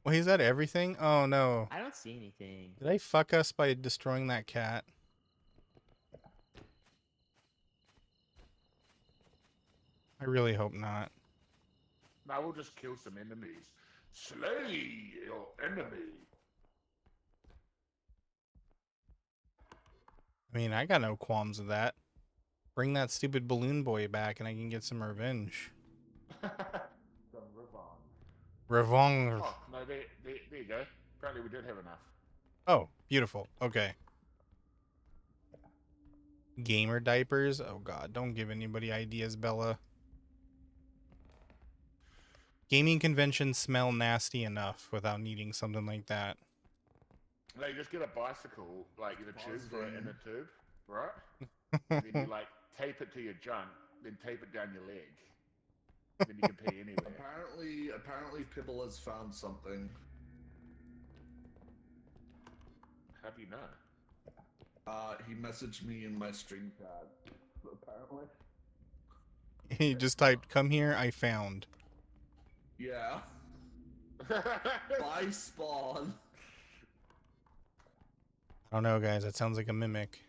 Wait, is that everything? Oh no. I don't see anything. Did I fuck us by destroying that cat? I really hope not. Now we'll just kill some enemies. Slay your enemy. I mean, I got no qualms with that. Bring that stupid balloon boy back and I can get some revenge. Some revenge. Revenge. Oh, no, there you go. Apparently we did have enough. Oh, beautiful. Okay. Gamer diapers? Oh god, don't give anybody ideas, Bella. Gaming conventions smell nasty enough without needing something like that. No, you just get a bicycle, like in a tube for it in Buzzing. a tube, right? And then you like tape it to your junk, then tape it down your leg. Then you can pee anywhere. Apparently Pibble has found something. How do you know? He messaged me in my stream chat. Apparently. He just typed, "Come here, I found." Yeah. By spawn. I don't know, guys. That sounds like a mimic.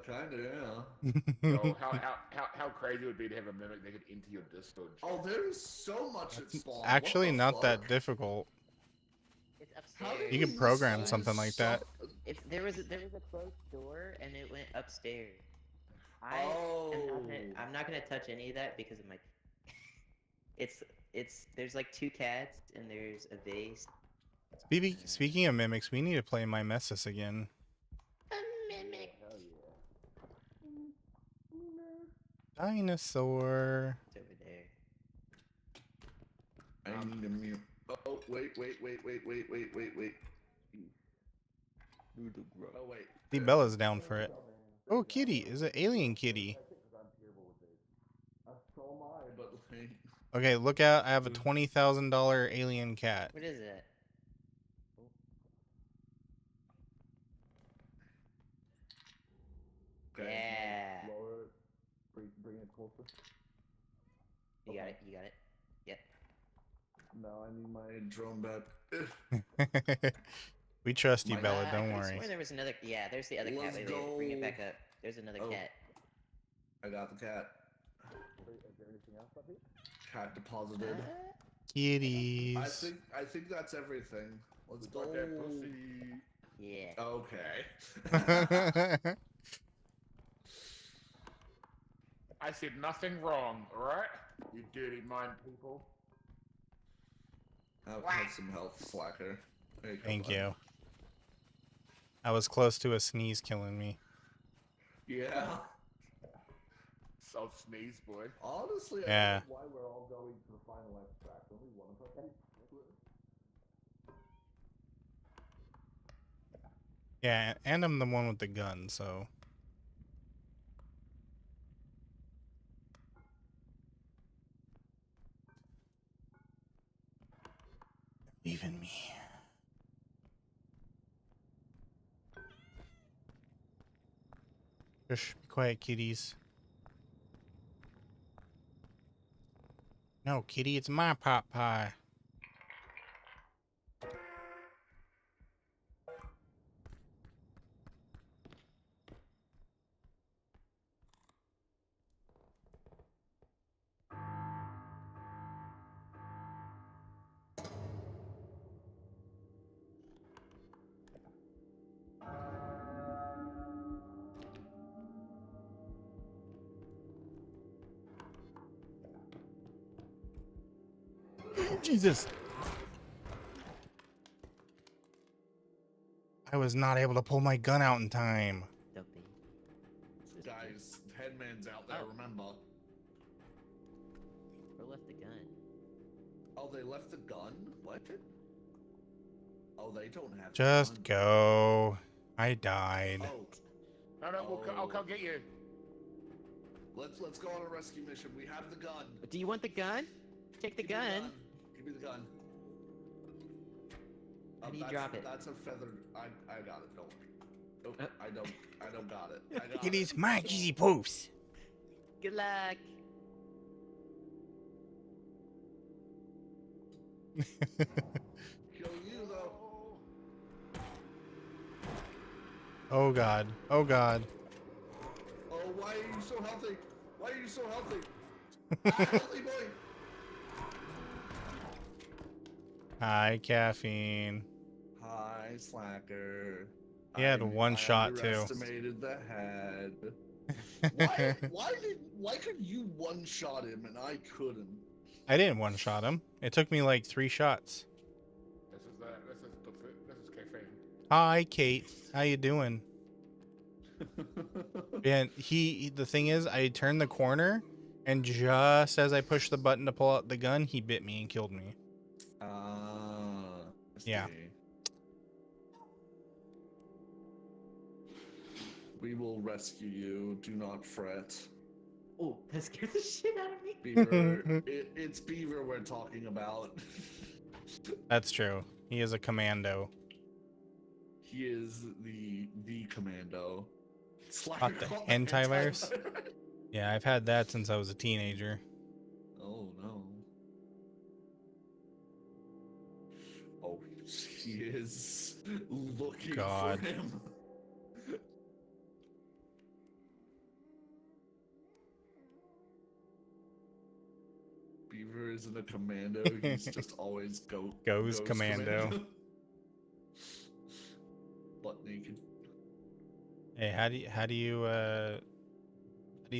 Kinda, yeah. So how crazy would it be to have a mimic that could enter your Discord chat? Oh, there's so much at spawn. What Actually, the not that fuck? difficult. It's How upstairs. did You could he program sign something like that. stuff- If there was a closed door and it went upstairs. Oh. I'm not gonna touch any of that because of my. There's like 2 cats and there's a vase Speaking of mimics, we need to play Mimesis again. A mimic. Hell yeah. Dinosaur. It's over there. I need to mute. Oh, wait. Oh, wait. See, Bella's down for it. Oh, kitty. Is it alien kitty? So am I, but like... Okay, look out. I have a $20,000 alien cat. What is it? Okay. Yeah. Lower it. Bring it closer. You got it. You got it. Yep. Now I need my drone back. We trust you, My- Bella. Don't I worry. swear there was another. Yeah, there's the other cat. Let's Wait, bring it back go. up. There's another Oh. cat. I got the cat. Is there anything else up here? Cat deposited. Kitties. I think that's everything. Let's go. Got that pussy. Yeah. Okay. I said nothing wrong, alright? You dirty mind people. Have some health, slacker. There you go, Thank bud. you. I was close to a sneeze killing me. Yeah. So sneeze, boy. Honestly, I Yeah. don't know why we're all going to the final extract. Only one of us. Yeah, and I'm the one with the gun, so. Leaving me. Shush, be quiet, kitties. No, kitty, it's my pot pie. Jesus. I was not able to pull my gun out in time. Dopey. Guys, Headman's out there, Oh. remember. Who left the gun? Oh, they left the gun? What? Oh, they don't have Just the gun. go. I died. Oh, No, I'll come get you. let's go on a rescue mission. We have the gun. Do you want the gun? Take the Give me gun. Give me the gun. How do you That's- drop it? That's a feathered. I got it. Don't. Nope, I don't got it. I got Kitties, it. my cheesy poofs. Good luck. Kill you though. Oh god. Oh god. Oh, why are you so healthy? Why are you so healthy? Healthy boy. Hi, caffeine. Hi, slacker. He had one shot, too. Underestimated the head. Why could you one shot him and I couldn't? I didn't one shot him. It took me like 3 shots. This is caffeine. Hi, Kate. How you doing? And the thing is, I turned the corner, and just as I pushed the button to pull out the gun, he bit me and killed me. Yeah. We will rescue you. Do not fret. Oh, that scared the shit out of me. Beaver, it's Beaver we're talking about. That's true. He is a commando. He is the commando. Not the hentai virus? Yeah, I've had that since I was a teenager. Oh no. Oh, he is looking God. for him. Beaver isn't a commando. He's just always goes commando. Butt naked. Hey, how do you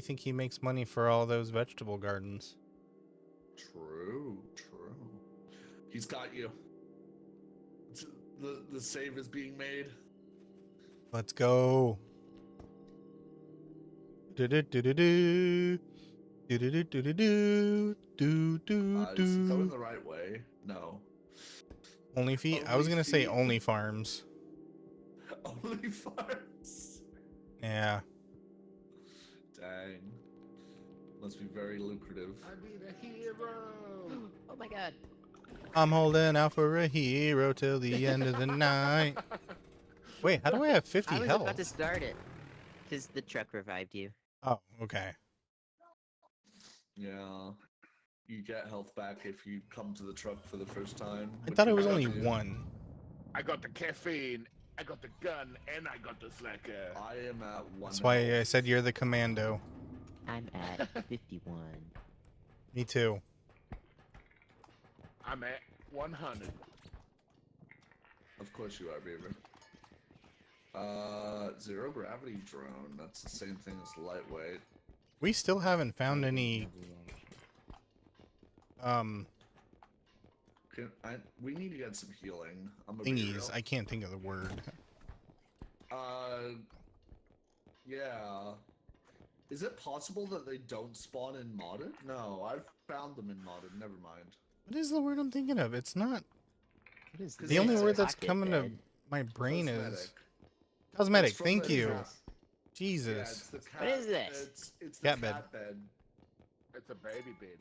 think he makes money for all those vegetable gardens? True. He's got you. The save is being made. Let's go. Do-do-do-do-do. Do-do-do-do-do. Is he going Do-do-do. the right way? No. Only feet? I was Only gonna say feet. only farms. Only farms. Yeah. Dang. Must be very lucrative. I need a hero. Oh my god. I'm holding out for a hero till the end of the night. Wait, how do I have 50 I was health? about to start it. Because the truck revived you. Oh, okay. Yeah. You get health back if you come to the truck for the first time. I which thought it we was got only you. one. I got the caffeine, I got the gun, and I got the slacker. I am at 1 That's why I health. said you're the commando. I'm at 51. Me too. I'm at 100. Of course you are, Beaver. Zero gravity drone. That's the same thing as lightweight. We still haven't found any We need to get some healing. I'm gonna be thingies. real. I can't think of the word. Yeah. Is it possible that they don't spawn in modded? No, I've found them in modded. Never mind. What is the word I'm thinking of? It's not. What is The The this? only it's word that's Pocket coming to bed? my brain is Cosmetic. cosmetic. It's from Thank the you. cat- Yeah, Jesus. it's the cat. What is this? It's the Cat bed. cat bed. It's a baby bed.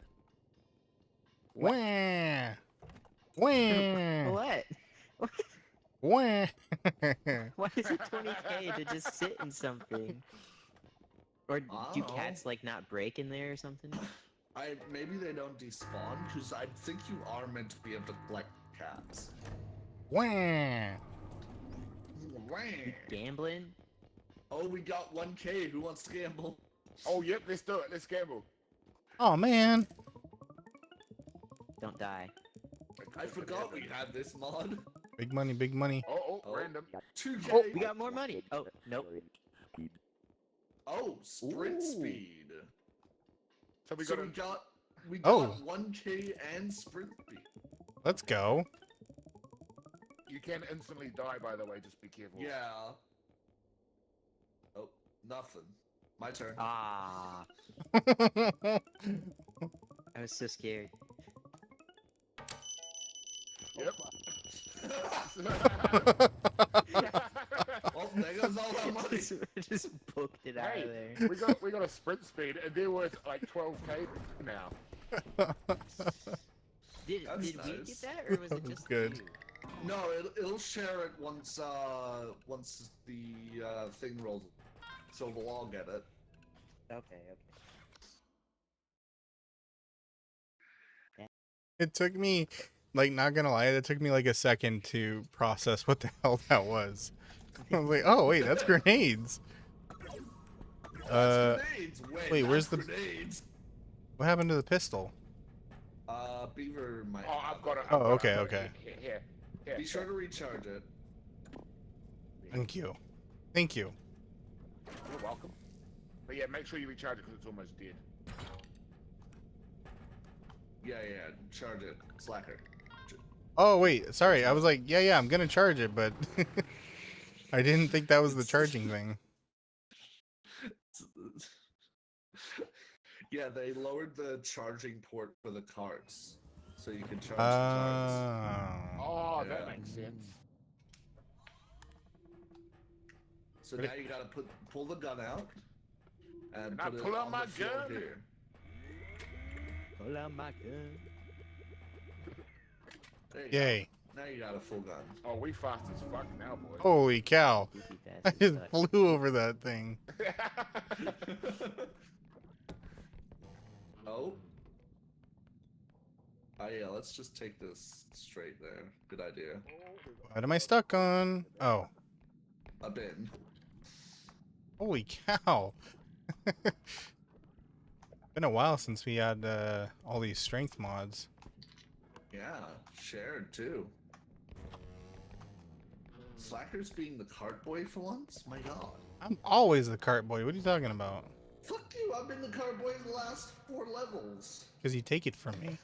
Wah. Wah. What? Wah. Why is it 20k to just sit in something? Or do I don't cats know. like not break in there or something? Maybe they don't despawn because I think you are meant to be able to collect cats. Wah. Gambling? Oh, we got 1K. Who wants to gamble? Oh, yep, let's do it. Let's gamble. Oh man. Don't die. I forgot we had this mod. Big money, big money. Oh, Oh. random. 2K. Oh, we got more money. Oh, nope. Oh, sprint Ooh. speed. So we So got we Oh. got 1K and sprint speed. Let's go. You can instantly die, by the way. Just be careful. Yeah. Oh, nothing. My turn. Ah, I was so scared. Yep. Oh, there goes all that money. Just booked it out Hey, of there. we got a sprint speed, and they're worth like 12k now. Did That's we nice. get that, or was it That's just good. you? No, it'll share it once once the thing rolls. So we'll all get it. Okay, okay. It took me, like, not gonna lie, it took me like a second to process what the hell that was. I was like, oh wait, that's grenades. That's grenades. wait, that's where's the- grenades? What happened to the pistol? Beaver might. Oh, have I've got it. it. Oh, I've got it, okay, I've got it. okay. Here. Be sure to recharge it. Thank you. Thank you. You're welcome. But yeah, make sure you recharge it because it's almost dead. Yeah, charge it. Slacker. Oh wait, sorry. I was like, yeah, I'm gonna charge it, but I didn't think that was the charging thing. Yeah, they lowered the charging port for the carts, so you can charge the carts. Oh, Yeah. that makes sense. So now you gotta pull the gun out and Now put it pull out on my the floor gun. here. Hold on, my gun. There you go. Yay. Now you got a full gun. Oh, we fast as fuck now, boy. Holy cow. Goofy fast I as just fuck. flew over that thing. Oh. Oh yeah, let's just take this straight there. Good idea. What am I stuck on? Oh. A bin. Holy cow. Been a while since we had all these strength mods. Yeah, shared too. Slacker's being the cart boy for once? My god. I'm always the cart boy. What are you talking about? Fuck you, I've been the cart boy the last 4 levels. Because you take it from me.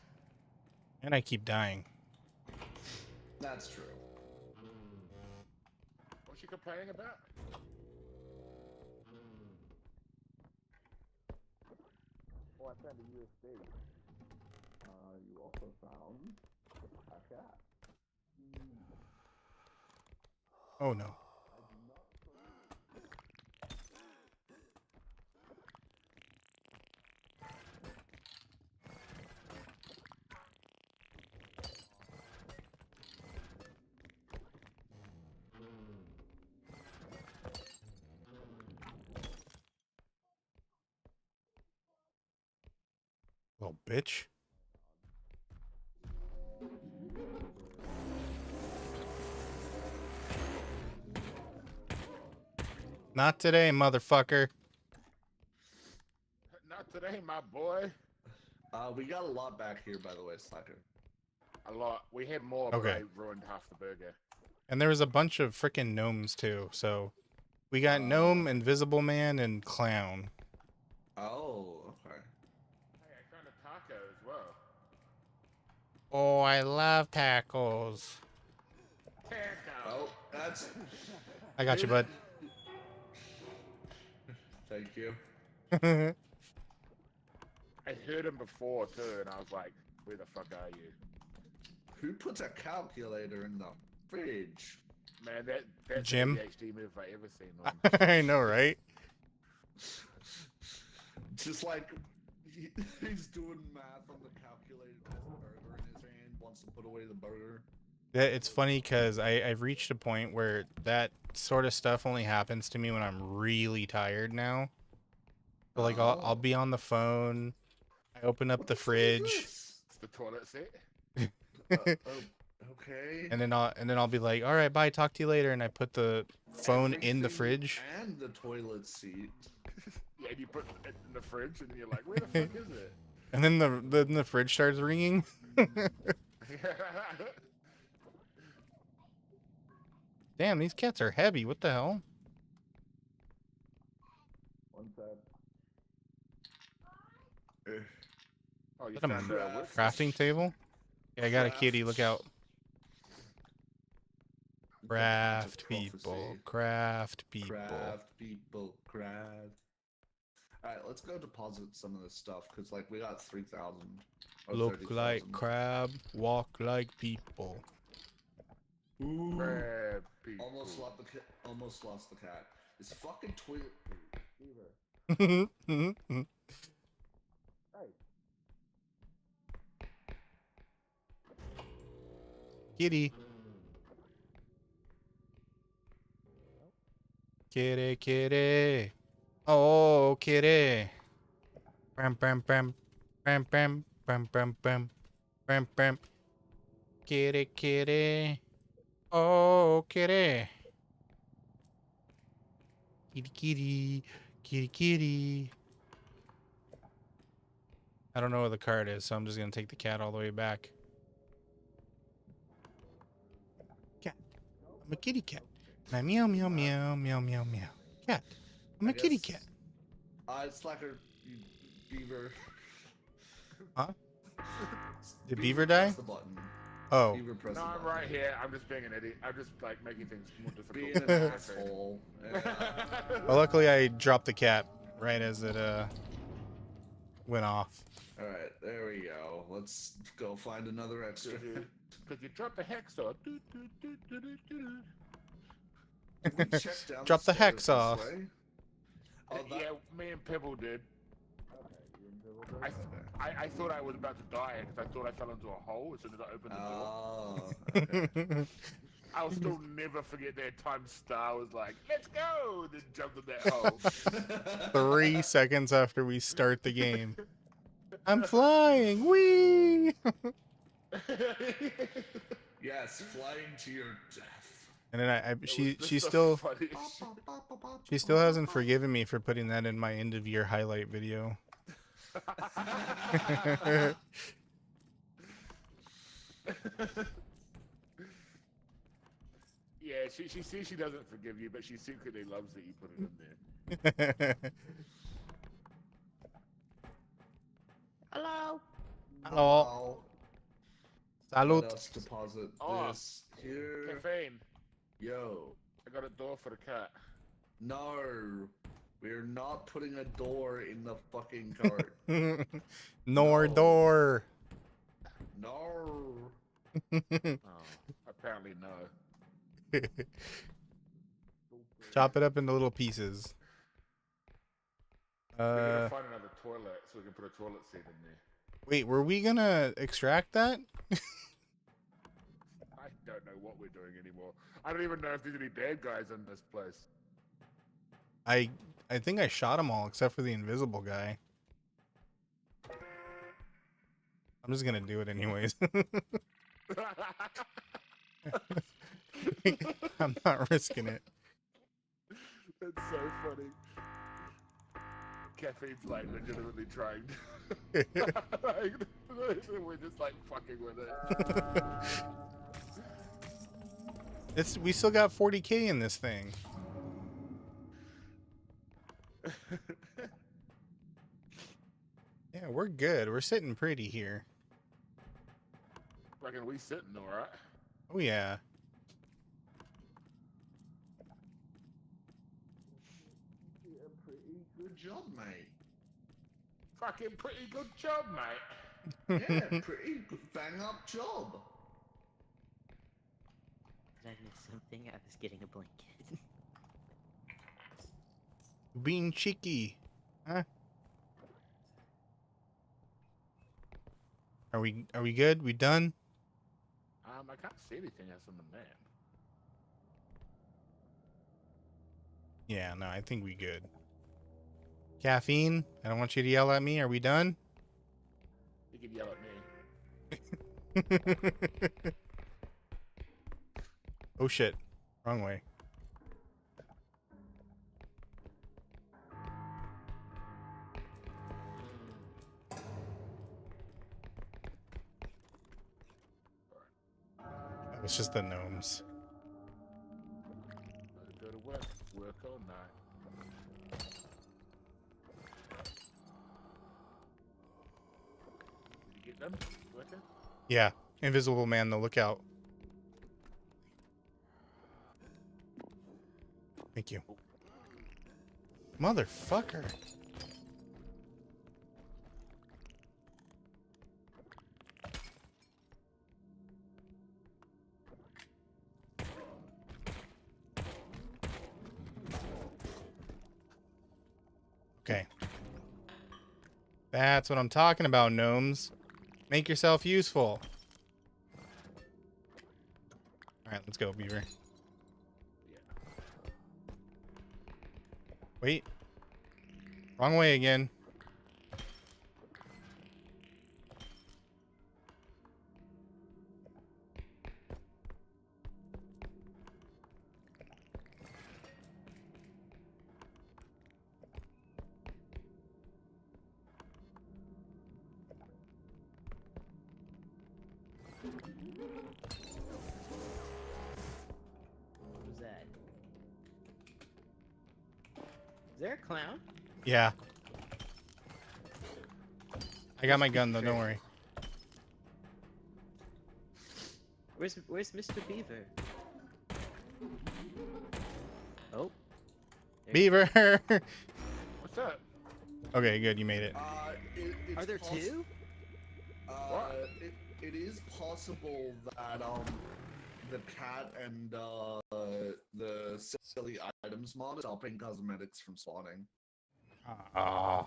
And I keep dying. That's true. complaining about? Oh, I found a USB. You also found a cat. Oh no. Little bitch. Not today, motherfucker. Not today, my boy. We got a lot back here, by the way, Slacker. A lot. We had more, Okay. but I ruined half the burger. And there was a bunch of freaking gnomes too. So we got gnome, invisible man, and clown. Oh, okay. Hey, I found a taco as well. Oh, I love tacos. Taco. Oh, that's. I got you, bud. Thank you. I heard him before too, and I was like, "Where the fuck are you, Who puts a calculator in the fridge? man?" That's Jim? an ADHD move if I ever seen one. I know, right? Just like he's doing math on the calculator, has a burger in his hand, wants to put away the burger. Yeah, it's funny because I've reached a point where that sort of stuff only happens to me when I'm really tired now. So like I'll be on the phone, I open up the fridge, It's the toilet seat. Okay. and then I'll be like, all right, bye, talk to you later, and I put the phone in the Everything fridge. and the toilet seat. Yeah, and you put it in the fridge, and you're like, "Where the fuck is it?" And then the fridge starts ringing. Damn, these cats are heavy. What the hell? One sec. Oh, you Is that a found a whip? crafting table? Yeah, I got a kitty. Look out. Craft people. Craft people. Craft people. Craft. Alright, let's go deposit some of this stuff, because, like, we got 3,000. Look like crab, walk like people. Ooh. Crab people. Almost lost the cat. It's fucking toilet food. Beaver. Hey. Kitty. Kitty, kitty. Oh, kitty. Bam, bam, bam. Bam, bam, bam, bam, bam. Bam, bam. Kitty, kitty. Oh, kitty. Kitty, kitty. Kitty, kitty. I don't know where the card is, so I'm just going to take the cat all the way back. Cat. I'm a kitty cat. And I meow, meow, meow, meow, meow, meow. Cat. I'm a kitty cat. Slacker, you beaver. Huh? Did Beaver die? Press the button. Oh. Beaver press No, the I'm button. right here. I'm just being an idiot. I'm just like making things more difficult. Being an asshole. Well, luckily I dropped the cat right as it went off. Alright, there we go. Let's go find another extra. Because you dropped the hacksaw. Did we check down Drop the stairs hacksaw. this way? Oh, that... Yeah, me and Pebble did. Okay, you and Pebble did? I thought I was about to die because I thought I fell into a hole as soon as I opened the door. Oh, okay. I'll still never forget that time Star was like, "Let's go!" Then jumped in that hole. 3 seconds after we start the game. I'm flying! Whee! Yes, flying to your death. And then It was she just the still funniest shit. hasn't forgiven me for putting that in my end of year highlight video. Yeah, she says she doesn't forgive you, but she secretly loves that you put it in there. Hello. Hello. Let Salud. us deposit Oh. this here. Caffeine. Yo. I got a door for the cat. No, we're not putting a door in the fucking cart. Nor No. door. No. Oh, apparently no. Chop it up into little pieces. We're gonna find another toilet so we can put a toilet seat in there. Wait, were we gonna extract that? I don't know what we're doing anymore. I don't even know if there's any bad guys in this place. I think I shot them all except for the invisible guy. I'm just gonna do it anyways. I'm not risking it. That's so funny. Caffeine's like legitimately trying. Like, we're just like fucking with it. We still got 40k in this thing. Yeah, we're good. We're sitting pretty here. Reckon we sitting alright? Oh yeah. Pretty good job, mate. Fucking pretty good job, mate. Yeah, pretty good bang up job. Did I miss something? I was getting a blanket. Being cheeky. Huh? Are we good? We done? I can't see anything else on the map. Yeah, no, I think we good. Caffeine, I don't want you to yell at me. Are we done? You can yell at me. Oh shit. Wrong way. That was just the gnomes. Gotta go to work all night. Did you get them? Working? Yeah. Invisible man, though. Look out. Thank you. Motherfucker. Okay. That's what I'm talking about, gnomes. Make yourself useful. Alright, let's go, Beaver. Wait. Wrong way again. What was that? Is there a clown? Yeah. I got my gun though, don't worry. Where's Mr. Beaver? Oh. There- Beaver! What's that? Okay, good, you made it. It's Are there two? What? It is possible that the cat and the silly items mod is stopping cosmetics from spawning. Aw.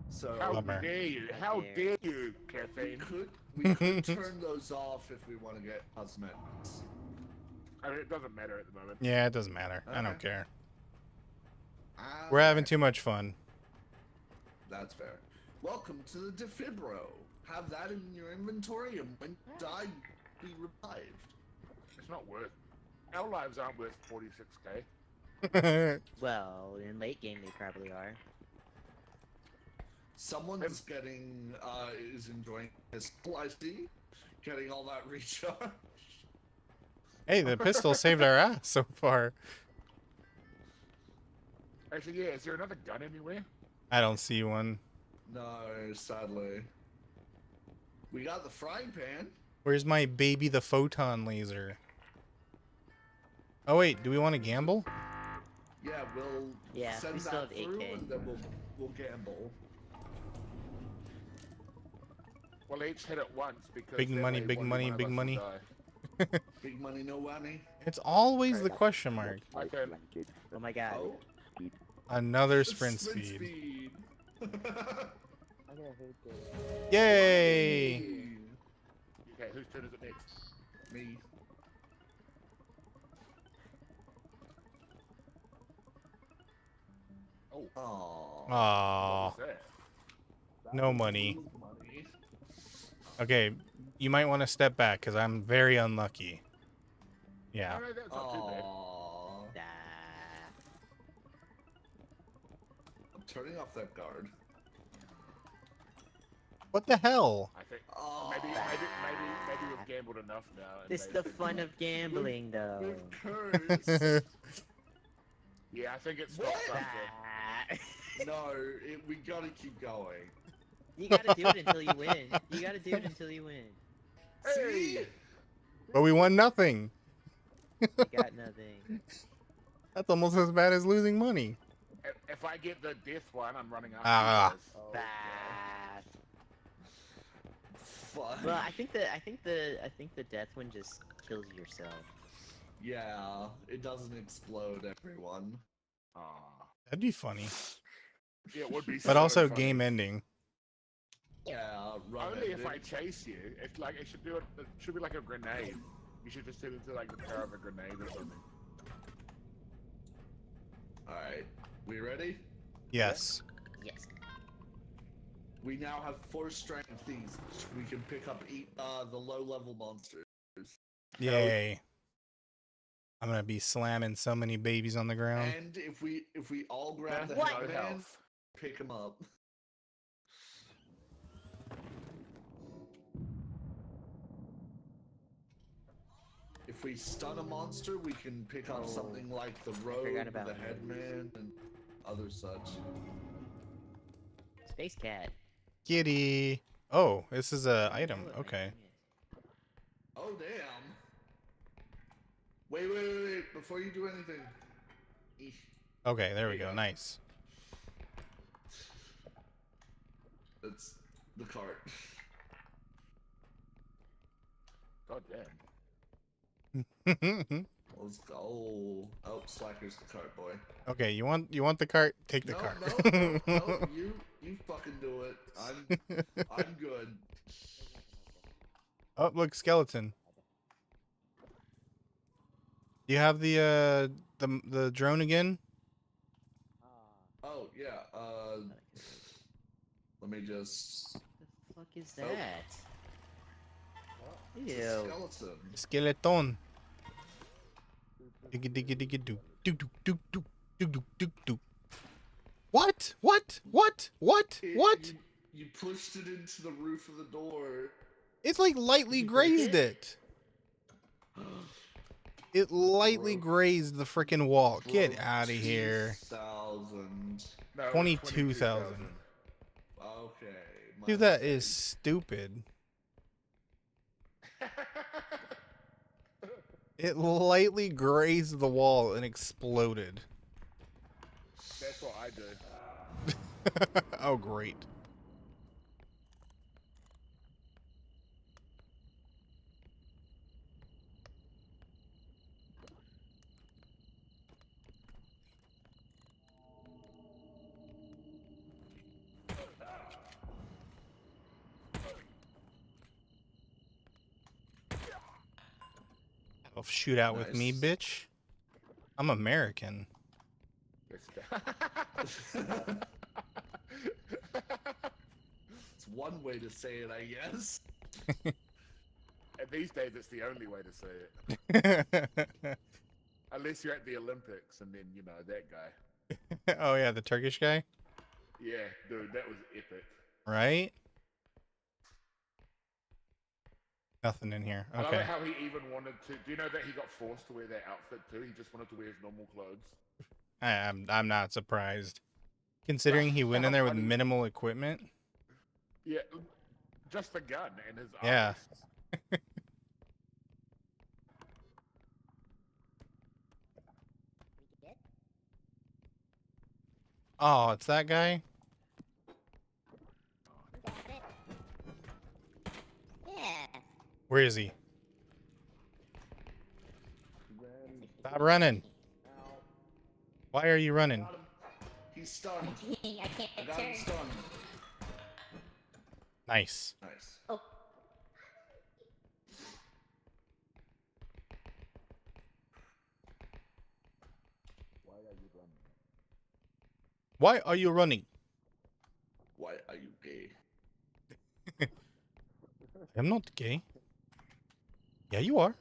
So How Bummer. dare you? How dare you, Caffeine? we could turn those off if we want to get cosmetics. I mean, it doesn't matter at the moment. Yeah, it doesn't matter. I don't Okay. care. We're having Alright, too much fun. That's fair. Welcome to the Defibro. Have that in your inventory, and when you die, be revived. It's not worth. Our lives aren't worth 46k. Well, in late game they probably are. Someone's getting is enjoying his I see, getting all that recharge. Hey, the pistol saved our ass so far. Actually, yeah. Is there another gun anywhere? I don't see one. No, sadly. We got the frying pan. Where's my baby the photon laser? Oh wait, do we want to gamble? Yeah, we'll Yeah, send we still that have through 8K. and then we'll gamble. We'll each hit it once because Big that money, way big only money, one of big us will money. die. Big money, no whammy. It's always Okay. the question mark. My turn. Oh my god. Oh, Another sprint sprint speed. speed. Yay! Okay, whose turn is it next? Me. Oh, Aww. what Aww, was that? no money. Money. Okay, you might want to step back because I'm very unlucky. Yeah. No, that's not too bad. Aww. Nah. I'm turning off that guard. What the hell? I think Aww. maybe we've gambled enough now. And It's they've the been- fun of gambling, though. With curse. Yeah, I think it stops What? after. No, we gotta keep going. You gotta do it until you win. You gotta do it until you win. See? But we won nothing. You got nothing. That's almost as bad as losing money. If I get the death one, I'm running after Ah. you guys. Bad. Fuck. Well, I think the death one just kills yourself. Yeah, it doesn't explode, everyone. Aw. That'd be funny. Yeah, it would be. But so also funny. game ending. Yeah, run Only if ending. I chase you. It's like it should do it. It should be like a grenade. You should just turn into like the power of a grenade or something. Alright, we ready? Yes. Yes. We now have 4 strength things. We can pick up the low-level monsters. Yay. I'm gonna be slamming so many babies on the ground. And if we all grab the What? headband, Health. pick them up. If we stun a monster, we can pick up Oh, something like the robe, forgot the about those. headman, and other such. Space cat. Kitty. Oh, this is a I item. know what my Okay. thing is. Oh, damn. Wait. Before you do anything. Eesh. Okay, there we you go. go. Nice. That's the cart. God damn. Let's go. Oh, Slacker's the cart boy. Okay, you want the cart? Take the No, cart. no, you fucking do it. I'm good. Oh, look, skeleton. You have the drone again? Oh yeah. Let me just. What the fuck is Oh. that? It's a Ew. skeleton. Skeleton. Diggy diggy diggy doo doo doo doo doo doo doo doo doo. What? What? What? What? What? You pushed it into the roof of the door. It's like lightly Did you break grazed it. It lightly Broke. grazed the freaking wall. Get Broke out of here. 2,000. No, it was 22,000. Okay. my Dude, that mistake. is stupid. It lightly grazed the wall and exploded. That's what I do. Oh, great. Have a shootout with me, Nice. bitch. I'm American. It's one way to say it, I guess. And these days, it's the only way to say it. Unless you're at the Olympics, and then you know that guy. Oh yeah, the Turkish guy, Yeah, dude, that was epic. right? Nothing in here. I love Okay. it how he even wanted to. Do you know that he got forced to wear that outfit too? He just wanted to wear his normal clothes. I'm not surprised, considering he went in there with minimal equipment. Yeah, just the gun and his Yeah. armrests. Oh, it's that guy? Got it. Yeah. Where is he? Stop running. Why are you running? Got him. He's stunned. I can't I got him turn. stunned. Nice. Nice. Oh. Why are you running? Why are you gay? I'm not gay. Yeah, you are.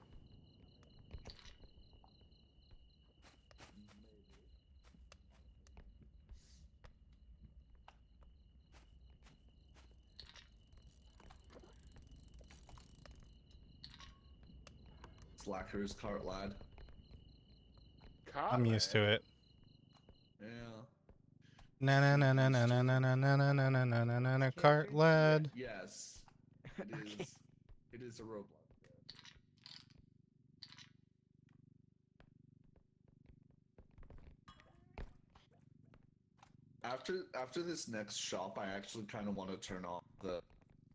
Slackers, cart lad. I'm used to it. Yeah. Na na na na na na na na na na na na na na na na cart lad. Yes. It is. Okay. It is a Roblox. After this next shop, I actually kind of want to turn off the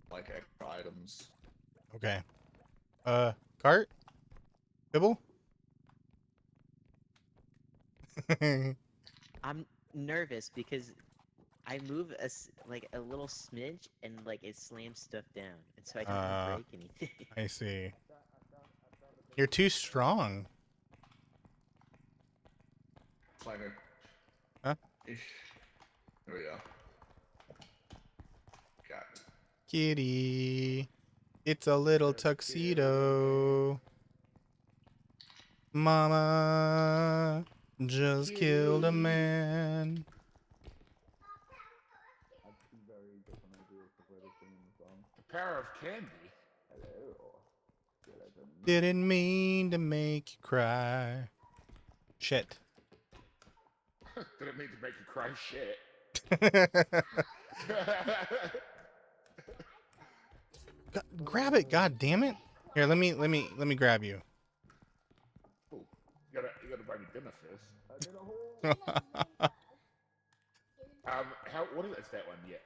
like extra items. Okay. Cart? Bibble? I'm nervous because I move like a little smidge and like it slams stuff down, and so I don't want to break anything. I see. You're too strong. Slacker. Huh? There we go. Got it. Kitty. It's a little tuxedo. Mama just killed a man. The power of candy. Didn't mean to make you cry. Shit. Didn't mean to make you cry shit. Grab it, god damn it. Here, let me grab you. Ooh, you gotta buy me dinner first. What is that one yet?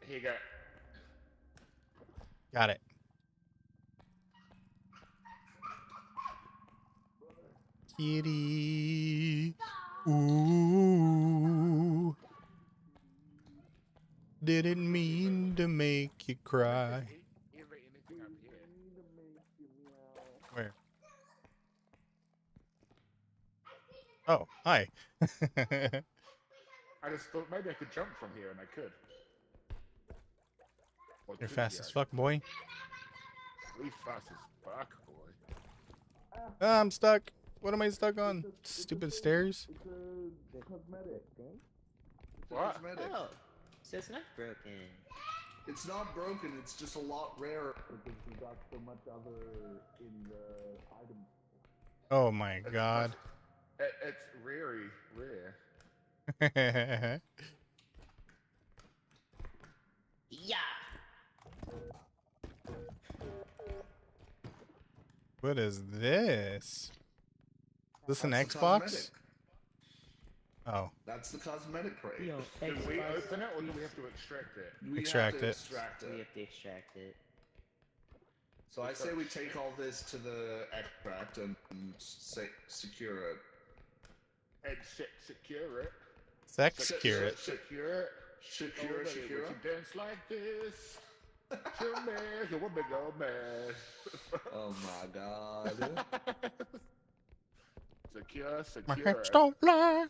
Here you go. Got it. Kitty. Ooh. Didn't mean to make you cry. Ever anything up here? Where? Oh, hi. I just thought maybe I could jump from here, and I could. Or You're could fast you? as fuck, boy. We fast as fuck, boy. Ah, I'm stuck. What am I stuck on? Stupid stairs? What? Cosmetic. Oh, so it's not broken. It's not broken. It's just a lot rarer because we got so much other in the item. Oh my god. It's very rare. Yeah. What is this? Is this an That's the Xbox? cosmetic. Oh, That's the cosmetic crate. Yo, Can we Xbox, open it, or do we have to extract it? We Extract have to it. extract We it. have to extract it. So I say we take all this to the extract and secure it. And secure it. sex cure it. Secure it. Secure, Oh, baby, secure. we can dance like this. Show me, you a big old man. Oh my god. Secure, My secure. hips don't lie.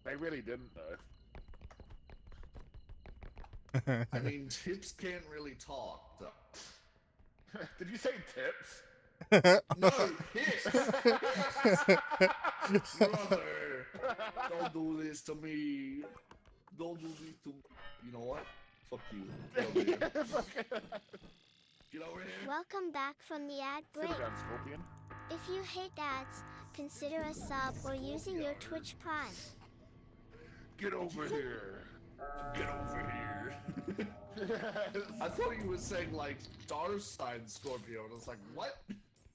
They really didn't though. I mean, tips can't really talk. So. Did you say tips? No, hits! Brother, don't do this to me. Don't do this to me. You know what? Fuck you. Get over here. Get over here. Welcome back from the ad Sit break. down, Scorpion. If you hate ads, consider a sub or using your Twitch Prime. Get over here. Get over here. I thought you were saying like star sign Scorpio, and I was like, what?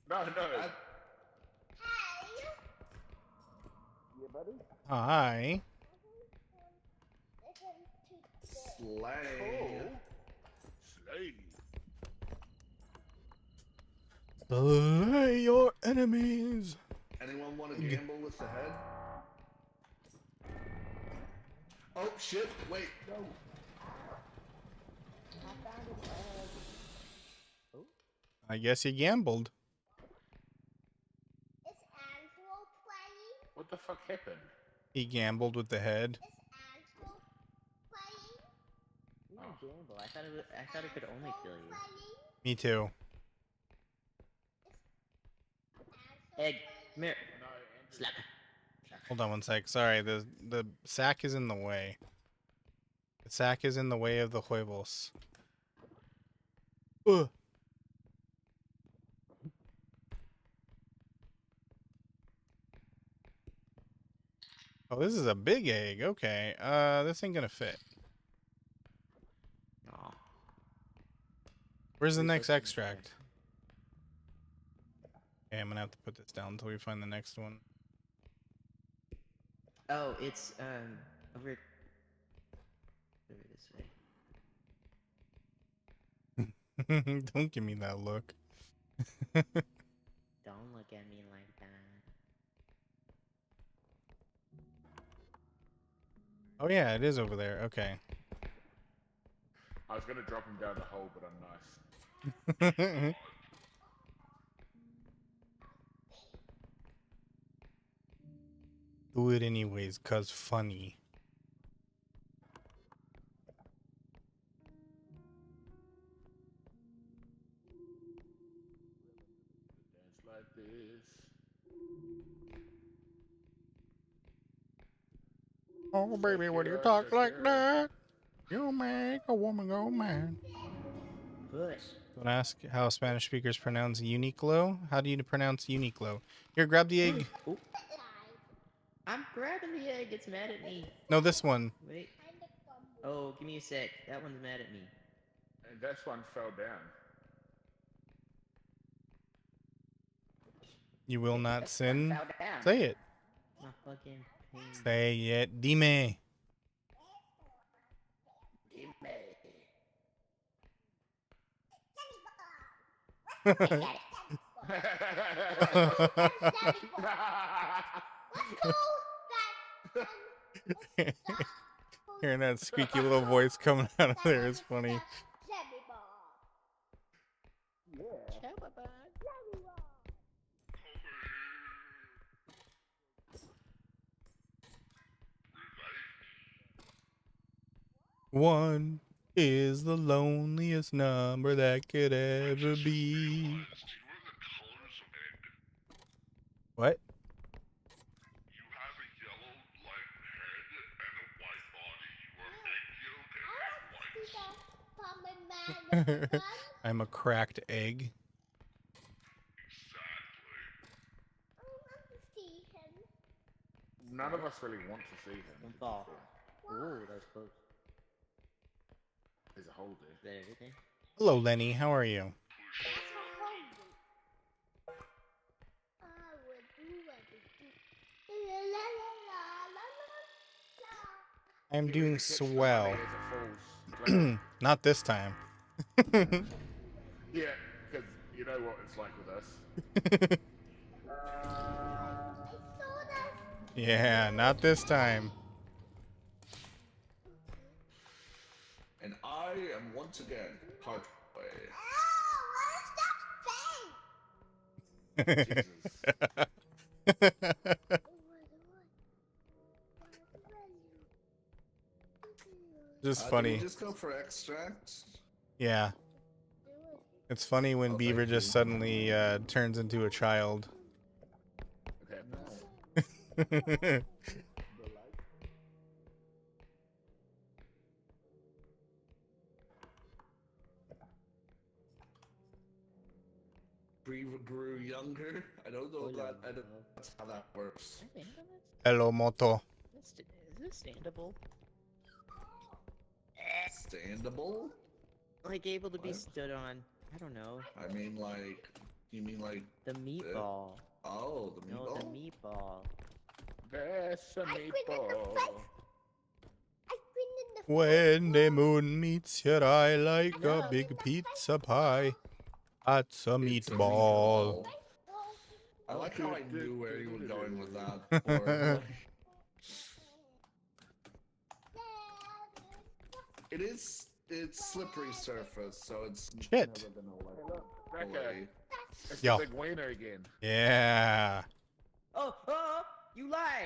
No. That- Hi. Slay. Slay. Slay your enemies. Anyone want to gamble with the head? Oh shit! Wait, no. I guess he gambled. Is Angelo playing? What the fuck happened? He gambled with the head. Is Angelo playing? You can gamble. I thought it could only kill you. Me too. Egg, come here. No, Andrew. Slap. Hold on one sec. Sorry, the sack is in the way. The sack is in the way of the huevos. Ugh. Oh, this is a big egg. Okay. This ain't gonna fit. Aw. Where's the Pretty next close to the extract? Okay, I'm gonna have to put this down until we find the next one. Oh, it's over this way. Don't give me that look. Don't look at me like that. Oh yeah, it is over there. Okay. I was gonna drop him down the hole, but I'm nice. Do it anyways, cause funny. Dance like this. Oh baby, when you Shakira, talk like Shakira. that, you make a woman go mad. Push. Don't ask how Spanish speakers pronounce Uniqlo. How do you pronounce Uniqlo? Here, grab the egg. Oh, I'm grabbing the egg. It's mad at me. No, this one. Wait. Oh, give me a sec. That one's mad at me. And this one fell down. You will not This one sin. fell down. Say it. My fucking pain. Say it. Dime. Hearing that squeaky little voice coming out of there is funny. One is the loneliest number that could ever be. Do you know the colors of egg? What? You have a yellow like head and a white body. You are egg yolk and egg whites. I'm a cracked egg. Exactly. None of us really want to see him. Don't fall. Ooh, that was close. There's a hole there. Is that everything? Hello, Lenny. How are you? I'm You doing need to catch the swell. money as it falls. Not this time. Yeah, because you know what it's like with us. Yeah, not this time. And I am once again partway. Jesus. Just Did funny. we just go for extract? Yeah. It's funny when Oh, Beaver thank just you. suddenly turns into a child. It happens. Beaver grew younger. I don't know Hola, that. I don't, Moto. that's how that works. Can I land on this? Hello, Moto. Is this standable? understandable. Like able to be What? stood on. I don't know. I mean, like, you mean like, The meatball. oh, the No, meatball? the meatball. That's a I've been in the meatball. front. I've been in the When the moon meets your eye like a No. big pizza pie, that's a It's a meatball. I like how I knew where you were going with that. Or, it's slippery surface, so it's Shit. never gonna like Becca, play. it's Yo. the big wiener again. Yeah. Oh, oh, you lie!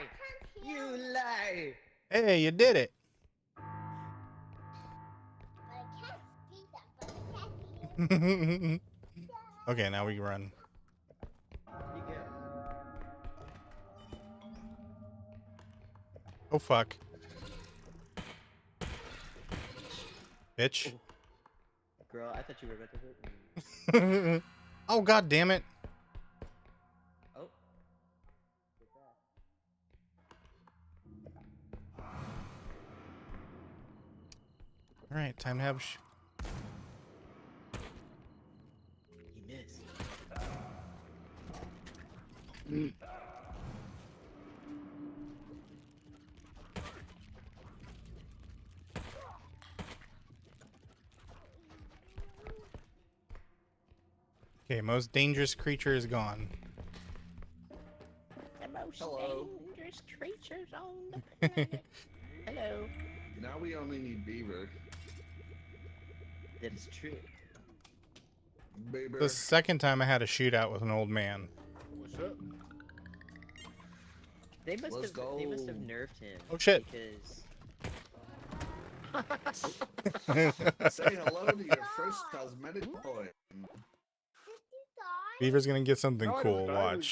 You lie! Hey, you did it. But I can't see that, but I can't hear. Okay, now we run. You go. Oh, fuck. Bitch. Girl, I thought you were about to hit me. Oh, god damn it. Oh. All right, time to have He missed. Okay, most dangerous creature is gone. The most Hello. dangerous creatures on the planet. Hello. Now we only need beaver. That is true. Beaver. The second time I had a shootout with an old man. What's up? They must Let's have. They must have go. nerfed him. Oh, shit. Because Say hello to your first cosmetic toy. Did you die? Beaver's gonna get something No, I cool. don't know. Watch.